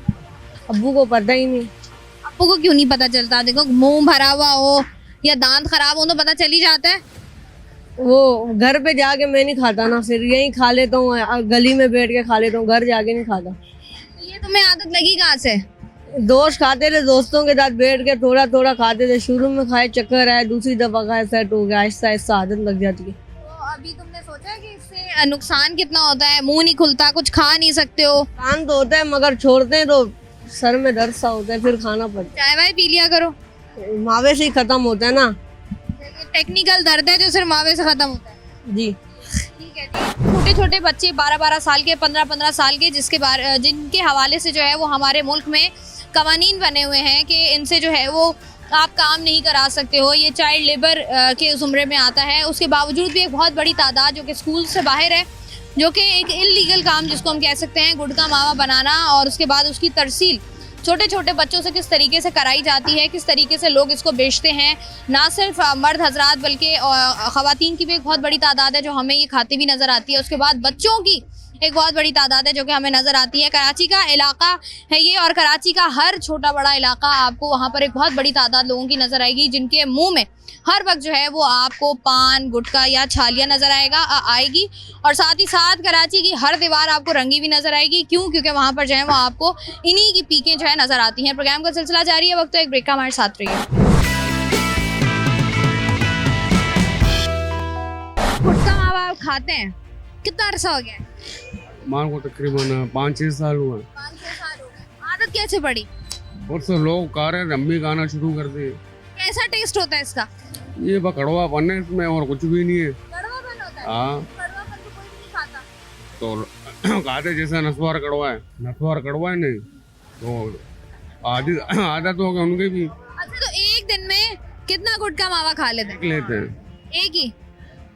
अब्बू को पता ही नहीं। अब्बू को क्यों नहीं पता चलता? देखो, मुंह भरा हुआ हो या दांत खराब हो तो पता चल ही जाता है। वो घर पे जाके मैं नहीं खाता ना, फिर यही खा लेता हूँ, गली में बैठ के खा लेता हूँ, घर जाके नहीं खाता। तो ये तुम्हें आदत लगी कहाँ से? दोस्त खाते थे, दोस्तों के साथ बैठ के थोड़ा थोड़ा खाते थे। शुरू में खाए, चक्कर आए, दूसरी दफा खाए, सेट हो गया, आहिस्ता आहिस्ता आदत लग जाती है। तो अभी तुमने सोचा है कि इससे नुकसान कितना होता है? मुंह नहीं खुलता, कुछ खा नहीं सकते हो? कान तो होता है, मगर छोड़ते हैं तो सर में दर्द सा होता है, फिर खाना पड़ता चाय वाय पी लिया करो। है। मावे से ही खत्म होता है ना। टेक्निकल दर्द है जो सिर्फ मावे से खत्म होता है? जी। ठीक है जी। छोटे छोटे बच्चे 12-12 साल के, 15-15 साल के, जिनके हवाले से जो है वो हमारे मुल्क में कवानीन बने हुए हैं कि इनसे जो है वो आप काम नहीं करा सकते हो, ये चाइल्ड लेबर के ज़ुमरे में आता है। उसके बावजूद भी एक बहुत बड़ी तादाद जो कि स्कूल से बाहर है, जो कि एक इल्लीगल काम जिसको हम कह सकते हैं, गुटखा मावा बनाना, और उसके बाद उसकी तरसील छोटे छोटे बच्चों से किस तरीके से कराई जाती है, किस तरीके से लोग इसको बेचते हैं। ना सिर्फ मर्द हजरात बल्कि ख़वातीन की भी एक बहुत बड़ी तादाद है जो हमें ये खाती भी नज़र आती है। उसके बाद बच्चों की एक बहुत बड़ी तादाद है जो कि हमें नज़र आती है। कराची का इलाका है ये, और कराची का हर छोटा बड़ा इलाका आपको वहाँ पर एक बहुत बड़ी तादाद लोगों की नज़र आएगी जिनके मुंह में हर वक्त जो है वो आपको पान, गुटखा या छालियाँ नज़र आएगी। और साथ ही साथ कराची की हर दीवार आपको रंगी भी नज़र आएगी। क्यों? क्योंकि वहाँ पर जो है वो आपको इन्हीं की पीकें जो है नज़र आती हैं। प्रोग्राम का सिलसिला जारी है, वक्त तो एक ब्रेक का, हमारे साथ रहिए। गुटखा मावा आप खाते हैं, कितना अरसा हो गया? मान को तकरीबन 5-6 साल हुआ। 5-6 साल हो गए। आदत कैसे पड़ी? और सब लोग खा रहे हैं, हम भी खाना शुरू कर दिए। कैसा टेस्ट होता है इसका? ये बस कड़वापन है इसमें, और कुछ भी नहीं है। कड़वापन होता है? हाँ, कड़वापन तो कोई भी नहीं खाता। तो खाते जैसा नस्वार कड़वा है नहीं, तो आदत हो गया उनके भी। अच्छा, तो एक दिन में कितना गुटखा मावा खा लेते हैं? एक ही?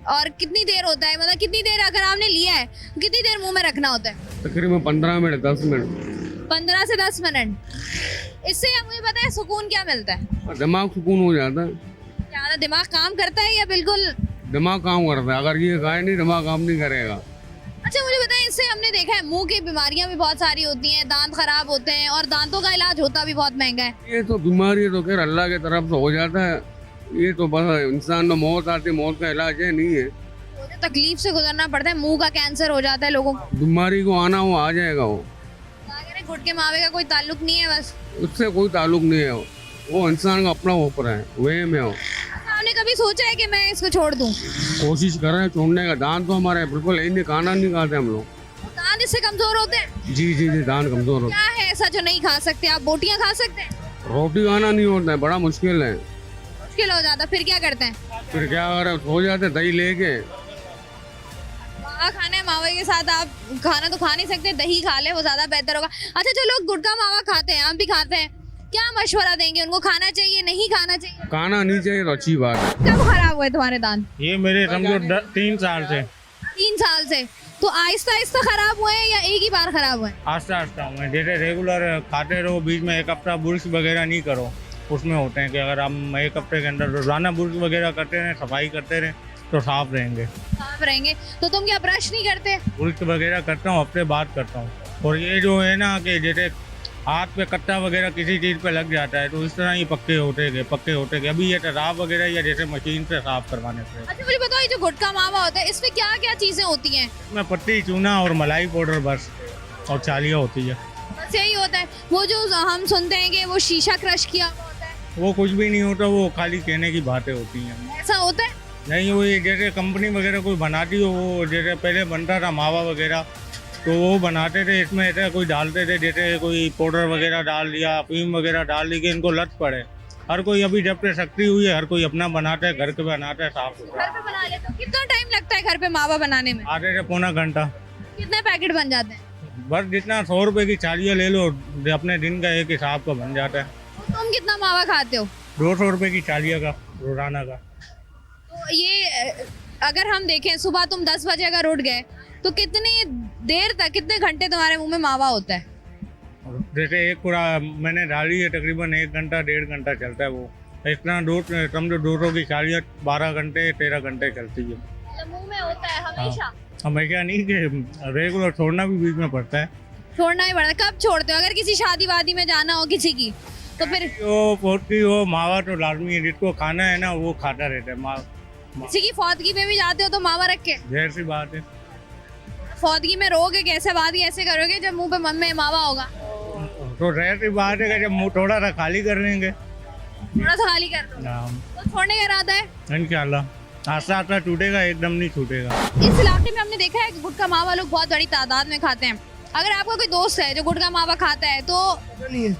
और कितनी देर होता है, मतलब कितनी देर अगर आपने लिया है कितनी देर मुंह में रखना होता है? तकरीबन 15 मिनट 10 मिनट। 15 से 10 मिनट। इससे मुझे पता है सुकून क्या मिलता है? दिमाग सुकून हो जाता है। ज़्यादा दिमाग काम करता है या बिल्कुल? दिमाग काम करता है, अगर ये खाए नहीं दिमाग काम नहीं करेगा। अच्छा, मुझे बताएं, इससे हमने देखा है मुंह की बीमारियां भी बहुत सारी होती हैं, दांत खराब होते हैं, और दांतों का इलाज होता भी बहुत महंगा है। ये तो बीमारी तो खैर अल्लाह की तरफ से हो जाता है, ये तो बस इंसान में मौत आती है, मौत का इलाज है नहीं है। तो तकलीफ से गुजरना पड़ता है, मुंह का कैंसर हो जाता है लोगों को। बीमारी को आना वो आ जाएगा, वो गुटखे मावे का कोई ताल्लुक नहीं है, बस उससे कोई ताल्लुक नहीं है, वो इंसान का अपना ऊपर है, वे में हो। आपने कभी सोचा है कि मैं इसको छोड़ दूं? कोशिश कर रहे हैं छोड़ने का। दांत तो हमारे बिल्कुल यही खाना नहीं खाते हम लोग। दांत इससे कमजोर होते हैं? जी दांत कमजोर होते क्या है ऐसा जो नहीं खा सकते आप? बोटियां खा सकते हैं? रोटी खाना नहीं होता है, बड़ा मुश्किल है। मुश्किल हो जाता, फिर क्या करते हैं? फिर क्या अगर हो जाते दही लेके। मावा खाना है, मावा के साथ आप खाना तो खा नहीं सकते, दही खा ले, वो ज्यादा बेहतर होगा। अच्छा, जो लोग गुटखा मावा खाते हैं, हम भी खाते हैं, क्या मशवरा देंगे उनको? खाना चाहिए, नहीं खाना चाहिए? खाना नहीं चाहिए तो अच्छी बात है। कब खराब हुए तुम्हारे दांत? ये मेरे समझो 3 साल से। 3 साल से? तो आहिस्ता आहिस्ता खराब हुए हैं या एक ही बार खराब हुए? आस्ता आस्ता हुए, जैसे रेगुलर खाते रहो, बीच में 1 हफ्ता बुर्श वगैरह नहीं करो, उसमें होते हैं कि अगर हम 1 हफ्ते के अंदर रोजाना बुर्श वगैरह करते रहें, सफाई करते रहें तो साफ रहेंगे। साफ रहेंगे। तो तुम क्या ब्रश नहीं करते? बुर्श वगैरह करता हूँ, हफ्ते बाद करता हूँ। और ये जो है ना कि जैसे हाथ पे कट्टा वगैरह किसी चीज़ पे लग जाता है तो इस तरह ही पक्के होते गए। अभी ये तेजाब वगैरह या जैसे मशीन से साफ करवाने से। अच्छा, मुझे बताओ, ये जो गुटखा मावा होता है, इसमें क्या क्या चीजें होती हैं? इसमें पत्ती, चूना और मलाई पाउडर बस, और चालियाँ होती है। बस यही होता है? वो जो हम सुनते हैं कि वो शीशा क्रश किया हुआ होता है, वो कुछ भी नहीं होता, वो खाली कहने की बातें होती हैं। ऐसा होता है? नहीं, वो ये जैसे कंपनी वगैरह कोई बनाती हो, वो जैसे पहले बनता था मावा वगैरह, तो वो बनाते थे, इसमें ऐसा कोई डालते थे, जैसे कोई पाउडर वगैरह डाल दिया, अफीम वगैरह डाल दी कि इनको लत पड़े। हर कोई अभी जब से शक्ति हुई है, हर कोई अपना बनाता है, घर पे बनाता है, साफ सुथरा। घर पे बना लेते हो? कितना टाइम लगता है घर पे मावा बनाने में? आधे से पौना घंटा। कितने पैकेट बन जाते हैं? बस जितना 100 रुपए की चालियाँ ले लो, अपने दिन का एक हिसाब का बन जाता है। तुम कितना मावा खाते हो? 200 रुपए की चालियाँ का रोजाना का। तो ये अगर हम देखें, सुबह तुम 10 बजे अगर उठ गए तो कितनी देर तक, कितने घंटे तुम्हारे मुंह में मावा होता है? जैसे एक पूरा मैंने डाली है, तकरीबन 1 घंटा 1.5 घंटा चलता है वो। इतना समझो 200 की चालियाँ 12 घंटे 13 घंटे चलती है। मतलब मुंह में होता है हमेशा? हमेशा नहीं, कि रेगुलर छोड़ना भी बीच में पड़ता है। छोड़ना ही पड़ता है। कब छोड़ते हो? अगर किसी शादी वादी में जाना हो किसी की तो फिर? वो पोटकी हो, मावा तो लाजमी है, जिसको खाना है ना वो खाता रहता है। किसी की फौतगी में भी जाते हो तो मावा रख के? ढेर सी बात है। फौतगी में रोगे कैसे, बात ही ऐसे करोगे जब मुंह पे मन में मावा होगा? तो ढेर सी बात है कि जब मुंह थोड़ा सा खाली कर लेंगे, थोड़ा सा खाली कर दो तो छोड़ने का इरादा है? इंशाल्लाह आस्ता आस्ता टूटेगा, एकदम नहीं छूटेगा। इस इलाके में हमने देखा है कि गुटखा मावा लोग बहुत बड़ी तादाद में खाते हैं। अगर आपका कोई दोस्त है जो गुटखा मावा खाता है तो नहीं है,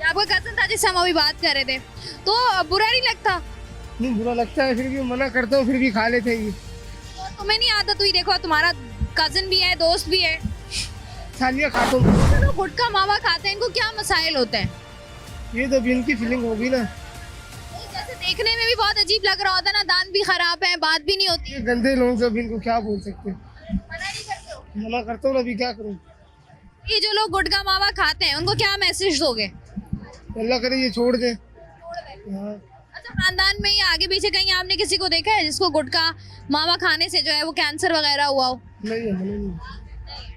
आपका कजन था जिससे हम अभी बात कर रहे थे, तो बुरा नहीं लगता? नहीं बुरा लगता है, फिर भी मना करता हूँ, फिर भी खा लेते हैं। तो तुम्हें नहीं आदत हुई? देखो, तुम्हारा कजन भी है, दोस्त भी है, सालियाँ खाता हूँ। जो लोग गुटखा मावा खाते हैं इनको क्या मसाइल होते हैं? ये तो इनकी फीलिंग होगी ना, जैसे देखने में भी बहुत अजीब लग रहा होता है ना, दांत भी खराब है, बात भी नहीं होती। ये गंदे लोग सब, इनको क्या बोल सकते हैं? मना नहीं करते हो? मना करता हूँ, अभी क्या करूँ? ये जो लोग गुटखा मावा खाते हैं उनको क्या मैसेज दोगे? अल्लाह करे ये छोड़ दे। हाँ। अच्छा, खानदान में या आगे पीछे कहीं आपने किसी को देखा है जिसको गुटखा मावा खाने से जो है वो कैंसर वगैरह हुआ हो? नहीं है।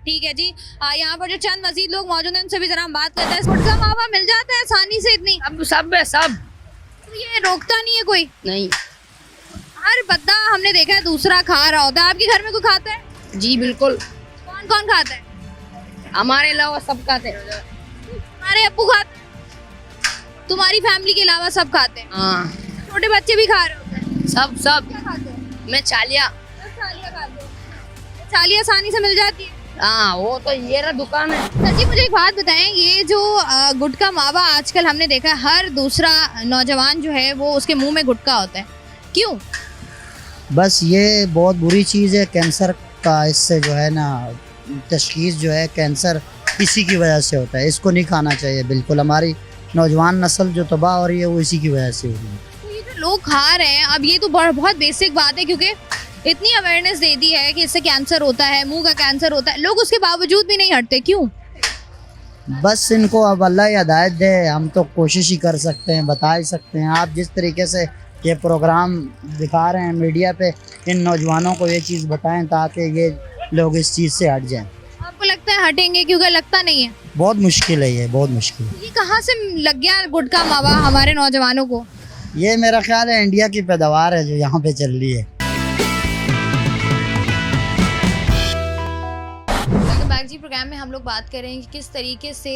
ठीक है जी, यहाँ पर जो चंद मजीद लोग मौजूद हैं उनसे भी जरा हम बात करते हैं। गुटखा मावा मिल जाता है आसानी से इतनी? अब सब है सब। तो ये रोकता नहीं है कोई? नहीं। हर बंदा हमने देखा है दूसरा खा रहा होता है। आपके घर में कोई खाता है? जी बिल्कुल। कौन कौन खाता है? हमारे अलावा सब खाते हैं। हमारे अब्बू खाते हैं, तुम्हारी फैमिली के अलावा सब खाते हैं? हाँ छोटे बच्चे भी खा रहे होते हैं? सब। क्या खाते हैं? मैं चालिया। चालियाँ खाते हैं? चालियाँ आसानी से मिल जाती है? हाँ, वो तो ये रहा दुकान है। सर जी, मुझे एक बात बताएं, ये जो गुटखा मावा आजकल हमने देखा है हर दूसरा नौजवान जो है वो उसके मुंह में गुटखा होता है, क्यों? बस ये बहुत बुरी चीज़ है, कैंसर का इससे जो है ना तशखीस जो है कैंसर इसी की वजह से होता है। इसको नहीं खाना चाहिए बिल्कुल। हमारी नौजवान नस्ल जो तबाह हो रही है वो इसी की वजह से हो रही है। तो ये जो लोग खा रहे हैं, अब ये तो बहुत बेसिक बात है क्योंकि इतनी अवेयरनेस दे दी है कि इससे कैंसर होता है, मुंह का कैंसर होता है, लोग उसके बावजूद भी नहीं हटते, क्यों? बस इनको अब अल्लाह ही हिदायत दे, हम तो कोशिश ही कर सकते हैं, बता ही सकते हैं। आप जिस तरीके से ये प्रोग्राम दिखा रहे हैं मीडिया पे, इन नौजवानों को ये चीज़ बताएं ताकि ये लोग इस चीज़ से हट जाएं। आपको लगता है हटेंगे? क्योंकि लगता नहीं है। बहुत मुश्किल है, ये बहुत मुश्किल है। ये कहाँ से लग गया गुटखा मावा हमारे नौजवानों को? ये मेरा ख्याल है इंडिया की पैदावार है जो यहाँ पे चल रही है। आज ही प्रोग्राम में हम लोग बात कर रहे हैं कि किस तरीके से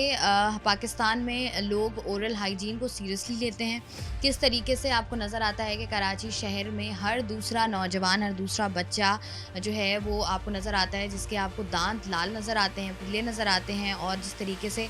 पाकिस्तान में लोग ओरल हाइजीन को सीरियसली लेते हैं, किस तरीके से आपको नज़र आता है कि कराची शहर में हर दूसरा नौजवान, हर दूसरा बच्चा जो है वो आपको नज़र आता है जिसके आपको दांत लाल नज़र आते हैं, पीले नज़र आते हैं। और जिस तरीके से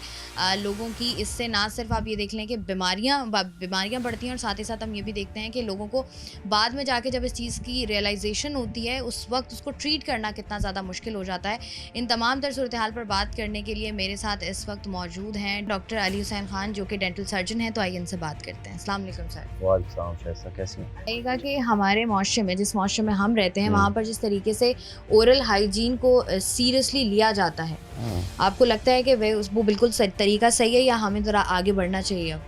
लोगों की इससे ना सिर्फ आप ये देख लें कि बीमारियाँ बढ़ती हैं, और साथ ही साथ हम ये भी देखते हैं कि लोगों को बाद में जाके जब इस चीज़ की रियलाइजेशन होती है उस वक्त उसको ट्रीट करना कितना ज़्यादा मुश्किल हो जाता है। इन तमाम तर सूरत हाल पर बात करने के लिए मेरे साथ इस वक्त मौजूद हैं डॉक्टर अली हुसैन खान जो कि डेंटल सर्जन हैं। तो आइए इनसे बात करते हैं। अस्सलाम वालेकुम सर। वालेकुम सलाम, कैसे हैं? कहेगा कि हमारे माशरे में, जिस माशरे में हम रहते हैं, वहाँ पर जिस तरीके से ओरल हाइजीन को सीरियसली लिया जाता है, आपको लगता है कि वो बिल्कुल तरीका सही है या हमें ज़रा आगे बढ़ना चाहिए अब?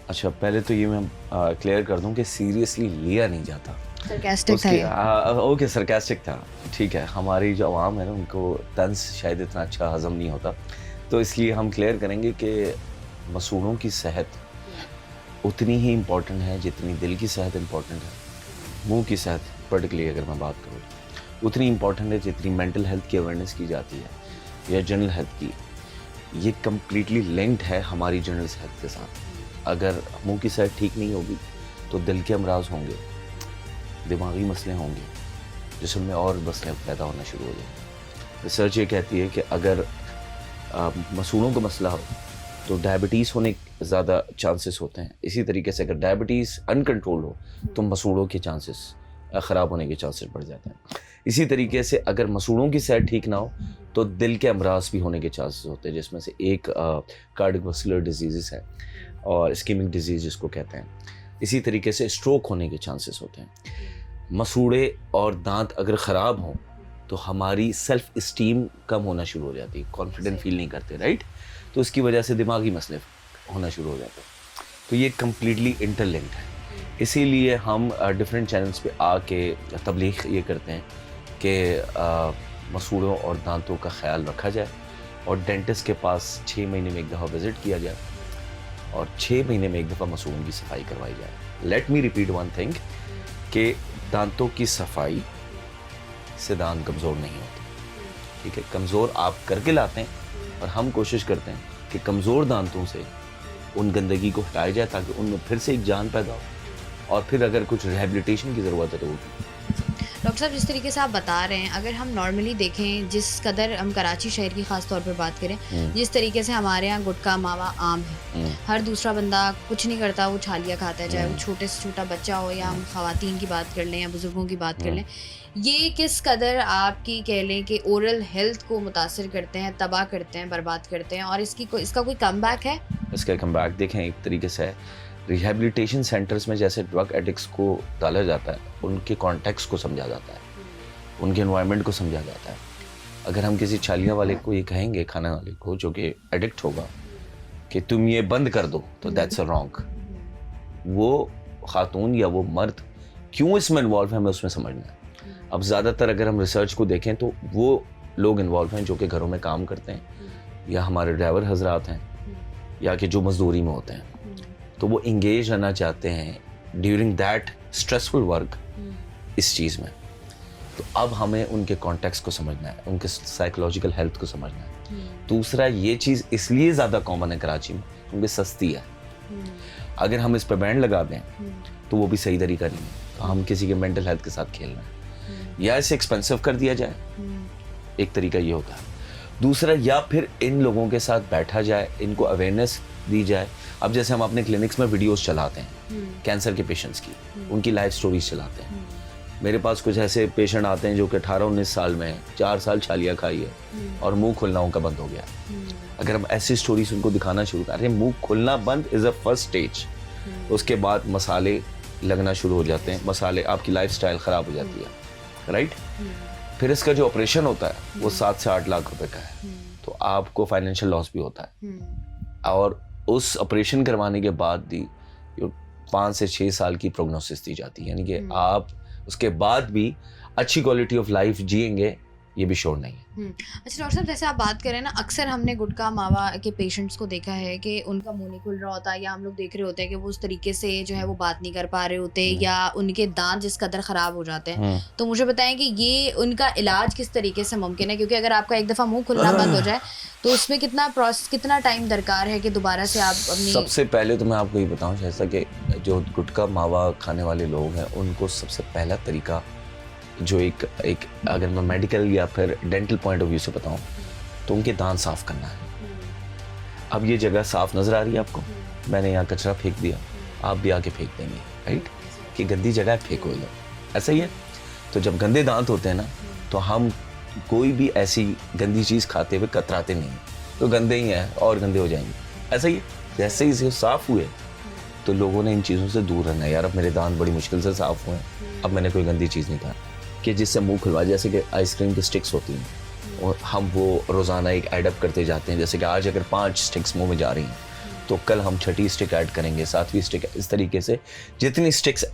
अच्छा, पहले तो ये मैं क्लियर कर दूं कि सीरियसली लिया नहीं जाता। सरकास्टिक था। ओके, सरकास्टिक था, ठीक है। हमारी जो आवाम है ना, उनको तंज शायद इतना अच्छा हज़म नहीं होता, तो इसलिए हम क्लियर करेंगे कि मसूड़ों की सेहत उतनी ही इम्पॉर्टेंट है जितनी दिल की सेहत इम्पॉर्टेंट है। मुंह की सेहत पर्टिकुलरली अगर मैं बात करूँ उतनी इम्पॉर्टेंट है जितनी मेंटल हेल्थ की अवेयरनेस की जाती है या जनरल हेल्थ की। ये कम्प्लीटली लिंक्ड है हमारी जनरल सेहत के साथ। अगर मुंह की सेहत ठीक नहीं होगी तो दिल के अमराज होंगे, दिमागी मसले होंगे, जिस्म में और मसले पैदा होना शुरू हो जाएंगे। रिसर्च ये कहती है कि अगर मसूड़ों का मसला हो तो डायबिटीज़ होने के ज़्यादा चांसेस होते हैं। इसी तरीके से अगर डायबिटीज़ अनकंट्रोल हो तो मसूड़ों के चांसेस ख़राब होने के चांसेस बढ़ जाते हैं। इसी तरीके से अगर मसूड़ों की सेहत ठीक ना हो तो दिल के अमराज भी होने के चांसेस होते हैं, जिसमें से एक कार्डियोवैस्कुलर डिजीज़ है और इस्कीमिक डिजीज़ जिसको कहते हैं। इसी तरीके से स्ट्रोक होने के चांसेस होते हैं। मसूड़े और दांत अगर ख़राब हों तो हमारी सेल्फ़ इस्टीम कम होना शुरू हो जाती है, कॉन्फिडेंट फील नहीं करते, राइट। तो इसकी वजह से दिमागी मसले होना शुरू हो जाते हैं। तो ये कम्प्लीटली इंटरलिंक्ड है। इसीलिए हम डिफरेंट चैनल्स पे आके तबलीग ये करते हैं कि मसूड़ों और दांतों का ख्याल रखा जाए और डेंटिस्ट के पास 6 महीने में एक दफ़ा विज़िट किया जाए और 6 महीने में एक दफ़ा मसूड़ों की सफाई करवाई जाए। Let me repeat one thing कि दांतों की सफाई से दांत कमज़ोर नहीं होते, ठीक है। कमज़ोर आप करके लाते हैं और हम कोशिश करते हैं कि कमज़ोर दांतों से उन गंदगी को हटाया जाए ताकि उनमें फिर से एक जान पैदा हो और फिर अगर कुछ रिहेबिलिटेशन की ज़रूरत है तो वो। डॉक्टर साहब, जिस तरीके से आप बता रहे हैं, अगर हम नॉर्मली देखें, जिस कदर हम कराची शहर की ख़ास तौर पर बात करें, जिस तरीके से हमारे यहाँ गुटखा मावा आम है, हर दूसरा बंदा कुछ नहीं करता, वो छालिया खाता है, चाहे वो छोटे से छोटा बच्चा हो या हम ख़वातीन की बात कर लें या बुज़ुर्गों की बात कर लें। ये किस कदर आपकी कह लें कि ओरल हेल्थ को मुतासर करते हैं, तबाह करते हैं, बर्बाद करते हैं, और इसका कोई कमबैक है? इसका कमबैक देखें, एक तरीके से रिहेबिलिटेशन सेंटर्स में जैसे ड्रग एडिक्ट्स को डाला जाता है, उनके कॉन्टेक्स्ट को समझा जाता है, उनके एनवायरनमेंट को समझा जाता है। अगर हम किसी छालिया वाले को ये कहेंगे, खाना वाले को जो कि एडिक्ट होगा, कि तुम ये बंद कर दो, तो दैट्स अ रॉन्ग। वो खातून या वो मर्द क्यों इसमें इन्वॉल्व है, हमें उसमें समझना है। अब ज़्यादातर अगर हम रिसर्च को देखें तो वो लोग इन्वॉल्व हैं जो कि घरों में काम करते हैं या हमारे ड्राइवर हजरात हैं या कि जो मजदूरी में होते हैं, तो वो इंगेज रहना चाहते हैं ड्यूरिंग दैट स्ट्रेसफुल वर्क इस चीज़ में। तो अब हमें उनके कॉन्टेक्स्ट को समझना है, उनके साइकोलॉजिकल हेल्थ को समझना है। दूसरा, ये चीज़ इसलिए ज़्यादा कॉमन है कराची में क्योंकि सस्ती है। अगर हम इस पर बैंड लगा दें तो वो भी सही तरीका नहीं है। तो हम किसी के मेंटल हेल्थ के साथ खेल रहे हैं, या इसे एक्सपेंसिव कर दिया जाए, एक तरीका ये होता है। दूसरा, या फिर इन लोगों के साथ बैठा जाए, इनको अवेयरनेस दी जाए। अब जैसे हम अपने क्लिनिक्स में वीडियोस चलाते हैं कैंसर के पेशेंट्स की, उनकी लाइफ स्टोरीज चलाते हैं। मेरे पास कुछ ऐसे पेशेंट आते हैं जो कि 18-19 साल में 4 साल छालिया खाई है और मुंह खुलना उनका बंद हो गया। अगर हम ऐसी स्टोरीज उनको दिखाना शुरू करें, मुंह खुलना बंद इज़ अ फर्स्ट स्टेज। उसके बाद मसाले लगना शुरू हो जाते हैं, मसाले, आपकी लाइफस्टाइल ख़राब हो जाती है, राइट। फिर इसका जो ऑपरेशन होता है वो 7 से 8 लाख रुपए का है, तो आपको फाइनेंशियल लॉस भी होता है। और उस ऑपरेशन करवाने के बाद भी 5 से 6 साल की प्रोग्नोसिस दी जाती है, यानी कि आप उसके बाद भी अच्छी क्वालिटी ऑफ लाइफ जिएंगे ये भी श्योर नहीं है। अच्छा डॉक्टर साहब, जैसे आप बात करें ना, अक्सर हमने गुटखा मावा के पेशेंट्स को देखा है कि उनका मुंह नहीं खुल रहा होता, या हम लोग देख रहे होते हैं कि वो उस तरीके से जो है वो बात नहीं कर पा रहे होते, या उनके दांत जिस कदर ख़राब हो जाते हैं। तो मुझे बताएं कि ये उनका इलाज किस तरीके से मुमकिन है, क्योंकि अगर आपका एक दफ़ा मुंह खुलना बंद हो जाए तो उसमें कितना टाइम दरकार है कि दोबारा से आप अपनी। सबसे पहले तो मैं आपको ये बताऊं, जैसा कि जो गुटखा मावा खाने वाले लोग हैं उनको सबसे पहला तरीका जो एक अगर मैं मेडिकल या फिर डेंटल पॉइंट ऑफ व्यू से बताऊं तो उनके दांत साफ करना है। अब ये जगह साफ नज़र आ रही है आपको, मैंने यहाँ कचरा फेंक दिया, आप भी आके फेंक देंगे, राइट, कि गंदी जगह फेंको लो, ऐसा ही है। तो जब गंदे दांत होते हैं ना, तो हम कोई भी ऐसी गंदी चीज़ खाते हुए कतराते नहीं, तो गंदे ही हैं और गंदे हो जाएंगे, ऐसा ही है। जैसे ही से साफ हुए तो लोगों ने इन चीज़ों से दूर रहना है। यार अब मेरे दांत बड़ी मुश्किल से साफ हुए, अब मैंने कोई गंदी चीज़ नहीं खाई कि जिससे मुंह खुलवा, जैसे कि आइसक्रीम की स्टिक्स होती हैं और हम वो रोज़ाना एक ऐड अप करते जाते हैं। जैसे कि आज अगर 5 स्टिक्स मुंह में जा रही हैं तो कल हम 6ठी स्टिक ऐड करेंगे, 7वीं स्टिक, इस तरीके से जितनी स्टिक्स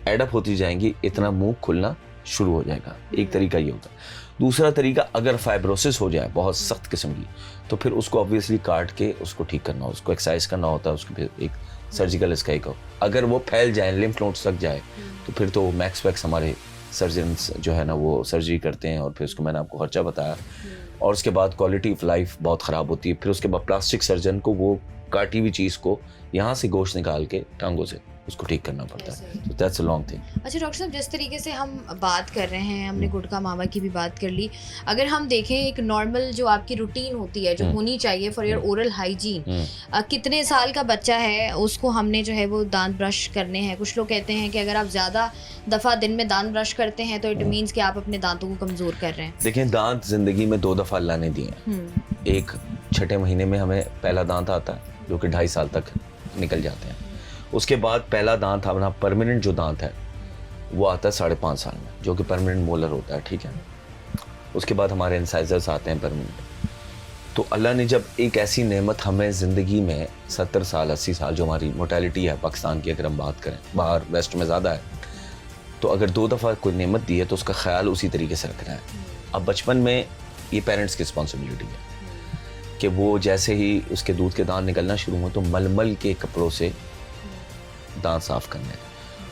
ऐड अप होती जाएंगी इतना मुंह खुलना शुरू हो जाएगा। एक तरीका ये होता है। दूसरा तरीका, अगर फाइब्रोसिस हो जाए बहुत सख्त किस्म की, तो फिर उसको ऑब्वियसली काट के उसको ठीक करना, उसको एक्सरसाइज करना होता है, उसको फिर एक सर्जिकल इसका एक। अगर वो फैल जाए, लिम्फ नोड्स तक जाए, तो फिर तो मैक्स वैक्स हमारे सर्जन्स जो है ना वो सर्जरी करते हैं, और फिर उसको मैंने आपको खर्चा बताया, और उसके बाद क्वालिटी ऑफ लाइफ बहुत ख़राब होती है। फिर उसके बाद प्लास्टिक सर्जन को वो काटी हुई चीज़ को यहाँ से गोश्त निकाल के टांगों से उसको ठीक करना पड़ता है। तो दैट्स अ लॉन्ग थिंग। अच्छा डॉक्टर साहब, जिस तरीके से हम बात कर रहे हैं, हमने गुटखा मावा की भी बात कर ली, अगर हम देखें एक नॉर्मल जो आपकी रूटीन होती है जो होनी चाहिए फॉर योर ओरल हाइजीन, कितने साल का बच्चा है उसको हमने जो है वो दांत ब्रश करने हैं। कुछ लोग कहते हैं कि अगर आप ज़्यादा दफ़ा दिन में दांत ब्रश करते हैं तो इट मीन्स कि आप अपने दांतों को कमज़ोर कर रहे हैं। देखें, दांत ज़िंदगी में 2 दफ़ा अल्लाह ने दिए हैं। एक 6ठे महीने में हमें पहला दांत आता है जो कि 2.5 साल तक निकल जाते हैं। उसके बाद पहला दांत अपना परमानेंट जो दांत है वो आता है 5.5 साल में, जो कि परमानेंट मोलर होता है, ठीक है। उसके बाद हमारे इंसाइजर्स आते हैं परमानेंट। तो अल्लाह ने जब एक ऐसी नेमत हमें ज़िंदगी में 70 साल 80 साल जो हमारी मोर्टेलिटी है पाकिस्तान की, अगर हम बात करें, बाहर वेस्ट में ज़्यादा है, तो अगर 2 दफ़ा कोई नेमत दी है तो उसका ख्याल उसी तरीके से रखना है। अब बचपन में ये पेरेंट्स की रिस्पॉन्सिबिलिटी है कि वो जैसे ही उसके दूध के दांत निकलना शुरू हो तो मलमल के कपड़ों से दांत साफ करने हैं,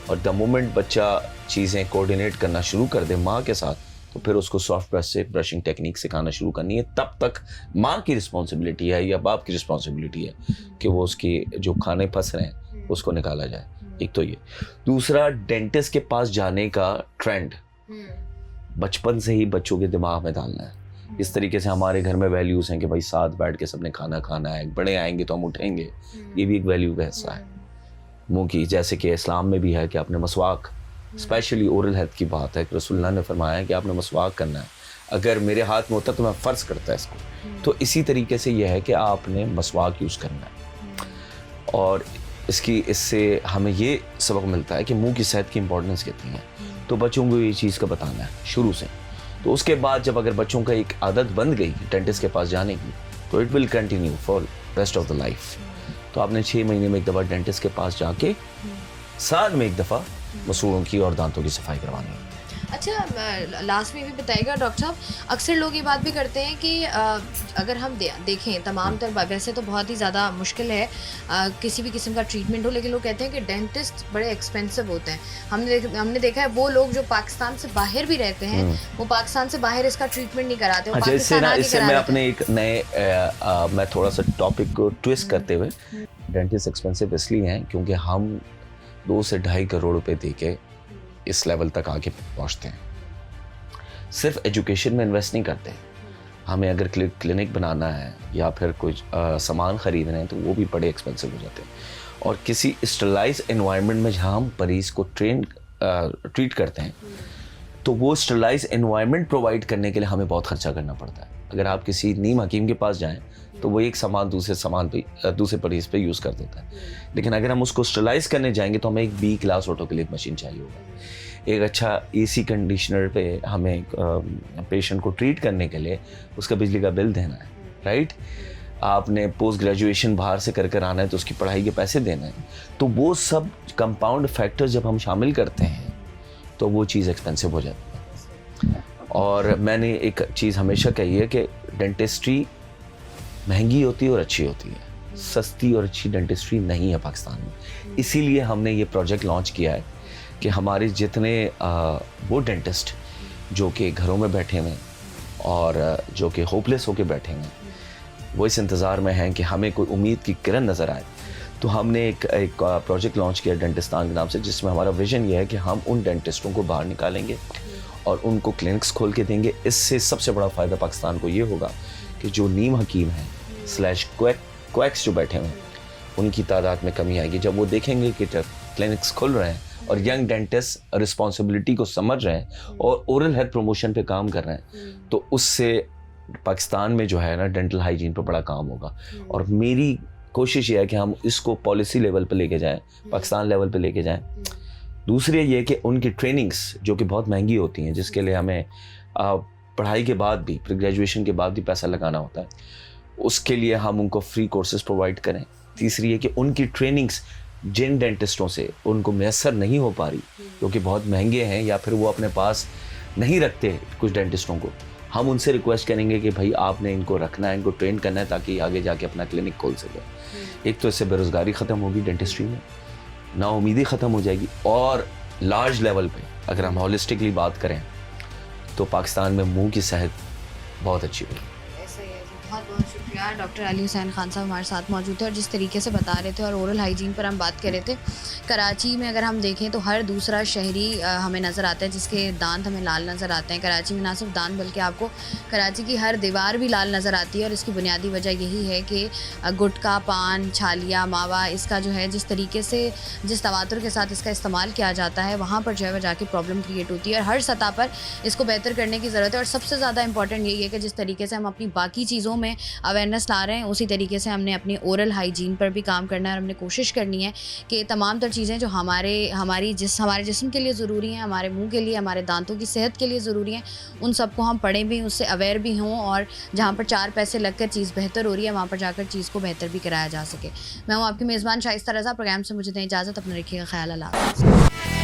और द मोमेंट बच्चा चीज़ें कोऑर्डिनेट करना शुरू कर दे माँ के साथ, तो फिर उसको सॉफ्ट ब्रश से ब्रशिंग टेक्निक सिखाना शुरू करनी है। तब तक माँ की रिस्पॉन्सिबिलिटी है या बाप की रिस्पॉन्सिबिलिटी है कि वो उसकी जो खाने फंस रहे हैं उसको निकाला जाए। एक तो ये। दूसरा, डेंटिस्ट के पास जाने का ट्रेंड बचपन से ही बच्चों के दिमाग में डालना है। इस तरीके से हमारे घर में वैल्यूज़ हैं कि भाई साथ बैठ के सबने खाना खाना है, बड़े आएंगे तो हम उठेंगे, ये भी एक वैल्यू का हिस्सा है मुंह की। जैसे कि इस्लाम में भी है कि आपने मसवाक, स्पेशली ओरल हेल्थ की बात है कि रसूलुल्लाह ने फरमाया कि आपने मसवाक करना है। अगर मेरे हाथ में होता तो मैं फ़र्ज़ करता है इसको। तो इसी तरीके से यह है कि आपने मसवाक यूज़ करना है, और इससे हमें ये सबक मिलता है कि मुंह की सेहत की इंपॉर्टेंस कितनी है। तो बच्चों को ये चीज़ का बताना है शुरू से। तो उसके बाद जब अगर बच्चों का एक आदत बन गई डेंटिस्ट के पास जाने की, तो it will continue for rest of the life. तो आपने 6 महीने में एक दफ़ा डेंटिस्ट के पास जाके साल में एक दफ़ा मसूड़ों की और दांतों की सफाई करवानी है। अच्छा, लास्ट में भी बताइएगा डॉक्टर साहब, अक्सर लोग ये बात भी करते हैं कि अगर हम देखें तमाम तर, वैसे तो बहुत ही ज़्यादा मुश्किल है किसी भी किस्म का ट्रीटमेंट हो, लेकिन लोग कहते हैं कि डेंटिस्ट बड़े एक्सपेंसिव होते हैं। हमने देखा है वो लोग जो पाकिस्तान से बाहर भी रहते हैं वो पाकिस्तान से बाहर इसका ट्रीटमेंट नहीं कराते। अच्छा, इससे मैं अपने एक नए मैं थोड़ा सा टॉपिक को ट्विस्ट करते हुए, डेंटिस्ट एक्सपेंसिव इसलिए हैं क्योंकि हम 2 से 2.5 करोड़ रुपए दे के इस लेवल तक आके पहुंचते हैं। सिर्फ एजुकेशन में इन्वेस्ट नहीं करते। हमें अगर क्लिनिक बनाना है या फिर कुछ सामान ख़रीदना है तो वो भी बड़े एक्सपेंसिव हो जाते हैं। और किसी स्टरलाइज एनवायरनमेंट में जहाँ हम मरीज़ को ट्रीट करते हैं तो वो स्टरलाइज एनवायरनमेंट प्रोवाइड करने के लिए हमें बहुत खर्चा करना पड़ता है। अगर आप किसी नीम हकीम के पास जाएं तो वो एक सामान दूसरे मरीज़ पे यूज़ कर देता है। लेकिन अगर हम उसको स्टरलाइज करने जाएंगे तो हमें एक B क्लास ऑटोक्लेव मशीन चाहिए होगा। एक अच्छा AC कंडीशनर पे हमें पेशेंट को ट्रीट करने के लिए उसका बिजली का बिल देना है, राइट। आपने पोस्ट ग्रेजुएशन बाहर से कर आना है तो उसकी पढ़ाई के पैसे देना है। तो वो सब कंपाउंड फैक्टर्स जब हम शामिल करते हैं तो वो चीज़ एक्सपेंसिव हो जाती है। और मैंने एक चीज़ हमेशा कही है कि डेंटिस्ट्री महंगी होती है और अच्छी होती है, सस्ती और अच्छी डेंटिस्ट्री नहीं है पाकिस्तान में। इसीलिए हमने ये प्रोजेक्ट लॉन्च किया है कि हमारे जितने वो डेंटिस्ट जो कि घरों में बैठे हुए हैं और जो कि होपलेस होके बैठे हुए हैं, वो इस इंतज़ार में हैं कि हमें कोई उम्मीद की किरण नज़र आए। तो हमने एक प्रोजेक्ट लॉन्च किया डेंटिस्तान के नाम से, जिसमें हमारा विज़न ये है कि हम उन डेंटिस्टों को बाहर निकालेंगे और उनको क्लिनिक्स खोल के देंगे। इससे सबसे बड़ा फ़ायदा पाकिस्तान को ये होगा कि जो नीम हकीम हैं / क्वैक्स जो बैठे हुए हैं, उनकी तादाद में कमी आएगी। जब वो देखेंगे कि क्लिनिक्स खुल रहे हैं और यंग डेंटिस्ट रिस्पॉन्सिबिलिटी को समझ रहे हैं और ओरल हेल्थ प्रमोशन पे काम कर रहे हैं, तो उससे पाकिस्तान में जो है ना डेंटल हाइजीन पर बड़ा काम होगा। और मेरी कोशिश ये है कि हम इसको पॉलिसी लेवल पे लेके जाएं, पाकिस्तान लेवल पे लेके जाएं। दूसरी ये कि उनकी ट्रेनिंग्स जो कि बहुत महंगी होती हैं, जिसके लिए हमें पढ़ाई के बाद भी, प्री ग्रेजुएशन के बाद भी पैसा लगाना होता है, उसके लिए हम उनको फ्री कोर्सेज प्रोवाइड करें। तीसरी ये कि उनकी ट्रेनिंग्स जिन डेंटिस्टों से उनको मैसर नहीं हो पा रही, क्योंकि बहुत महंगे हैं या फिर वो अपने पास नहीं रखते कुछ डेंटिस्टों को, हम उनसे रिक्वेस्ट करेंगे कि भाई आपने इनको रखना है, इनको ट्रेन करना है, ताकि आगे जाके अपना क्लिनिक खोल सके। एक तो इससे बेरोज़गारी ख़त्म होगी डेंटिस्ट्री में, नाउमीदी ख़त्म हो जाएगी, और लार्ज लेवल पे अगर हम हॉलिस्टिकली बात करें तो पाकिस्तान में मुंह की सेहत बहुत अच्छी होगी। बहुत बहुत शुक्रिया। डॉक्टर अली हुसैन खान साहब हमारे साथ मौजूद थे और जिस तरीके से बता रहे थे और ओरल हाइजीन पर हम बात कर रहे थे। कराची में अगर हम देखें तो हर दूसरा शहरी हमें नज़र आता है जिसके दांत हमें लाल नज़र आते हैं। कराची में ना सिर्फ दांत बल्कि आपको कराची की हर दीवार भी लाल नज़र आती है, और इसकी बुनियादी वजह यही है कि गुटखा, पान, छालिया, मावा, इसका जो है जिस तरीके से जिस तवातुर के साथ इसका इस्तेमाल किया जाता है, वहाँ पर जो है वह जाके प्रॉब्लम क्रिएट होती है। और हर सतह पर इसको बेहतर करने की ज़रूरत है। और सबसे ज़्यादा इंपॉर्टेंट यही है कि जिस तरीके से हम अपनी बाकी चीज़ों में अवेयरनेस ला रहे हैं, उसी तरीके से हमने अपनी ओरल हाइजीन पर भी काम करना है। और हमने कोशिश करनी है कि तमाम तर चीज़ें जो हमारे जिस्म के लिए ज़रूरी हैं, हमारे मुंह के लिए, हमारे दांतों की सेहत के लिए ज़रूरी हैं, उन सबको हम पढ़ें भी, उससे अवेयर भी हों, और जहाँ पर 4 पैसे लगकर चीज़ बेहतर हो रही है वहाँ पर जाकर चीज़ को बेहतर भी कराया जा सके। मैं हूँ आपकी मेज़बान शाइस्ता रज़ा। प्रोग्राम से मुझे दें इजाज़त। अपना रखिएगा ख्याल। अल्लाह हाफ़िज़।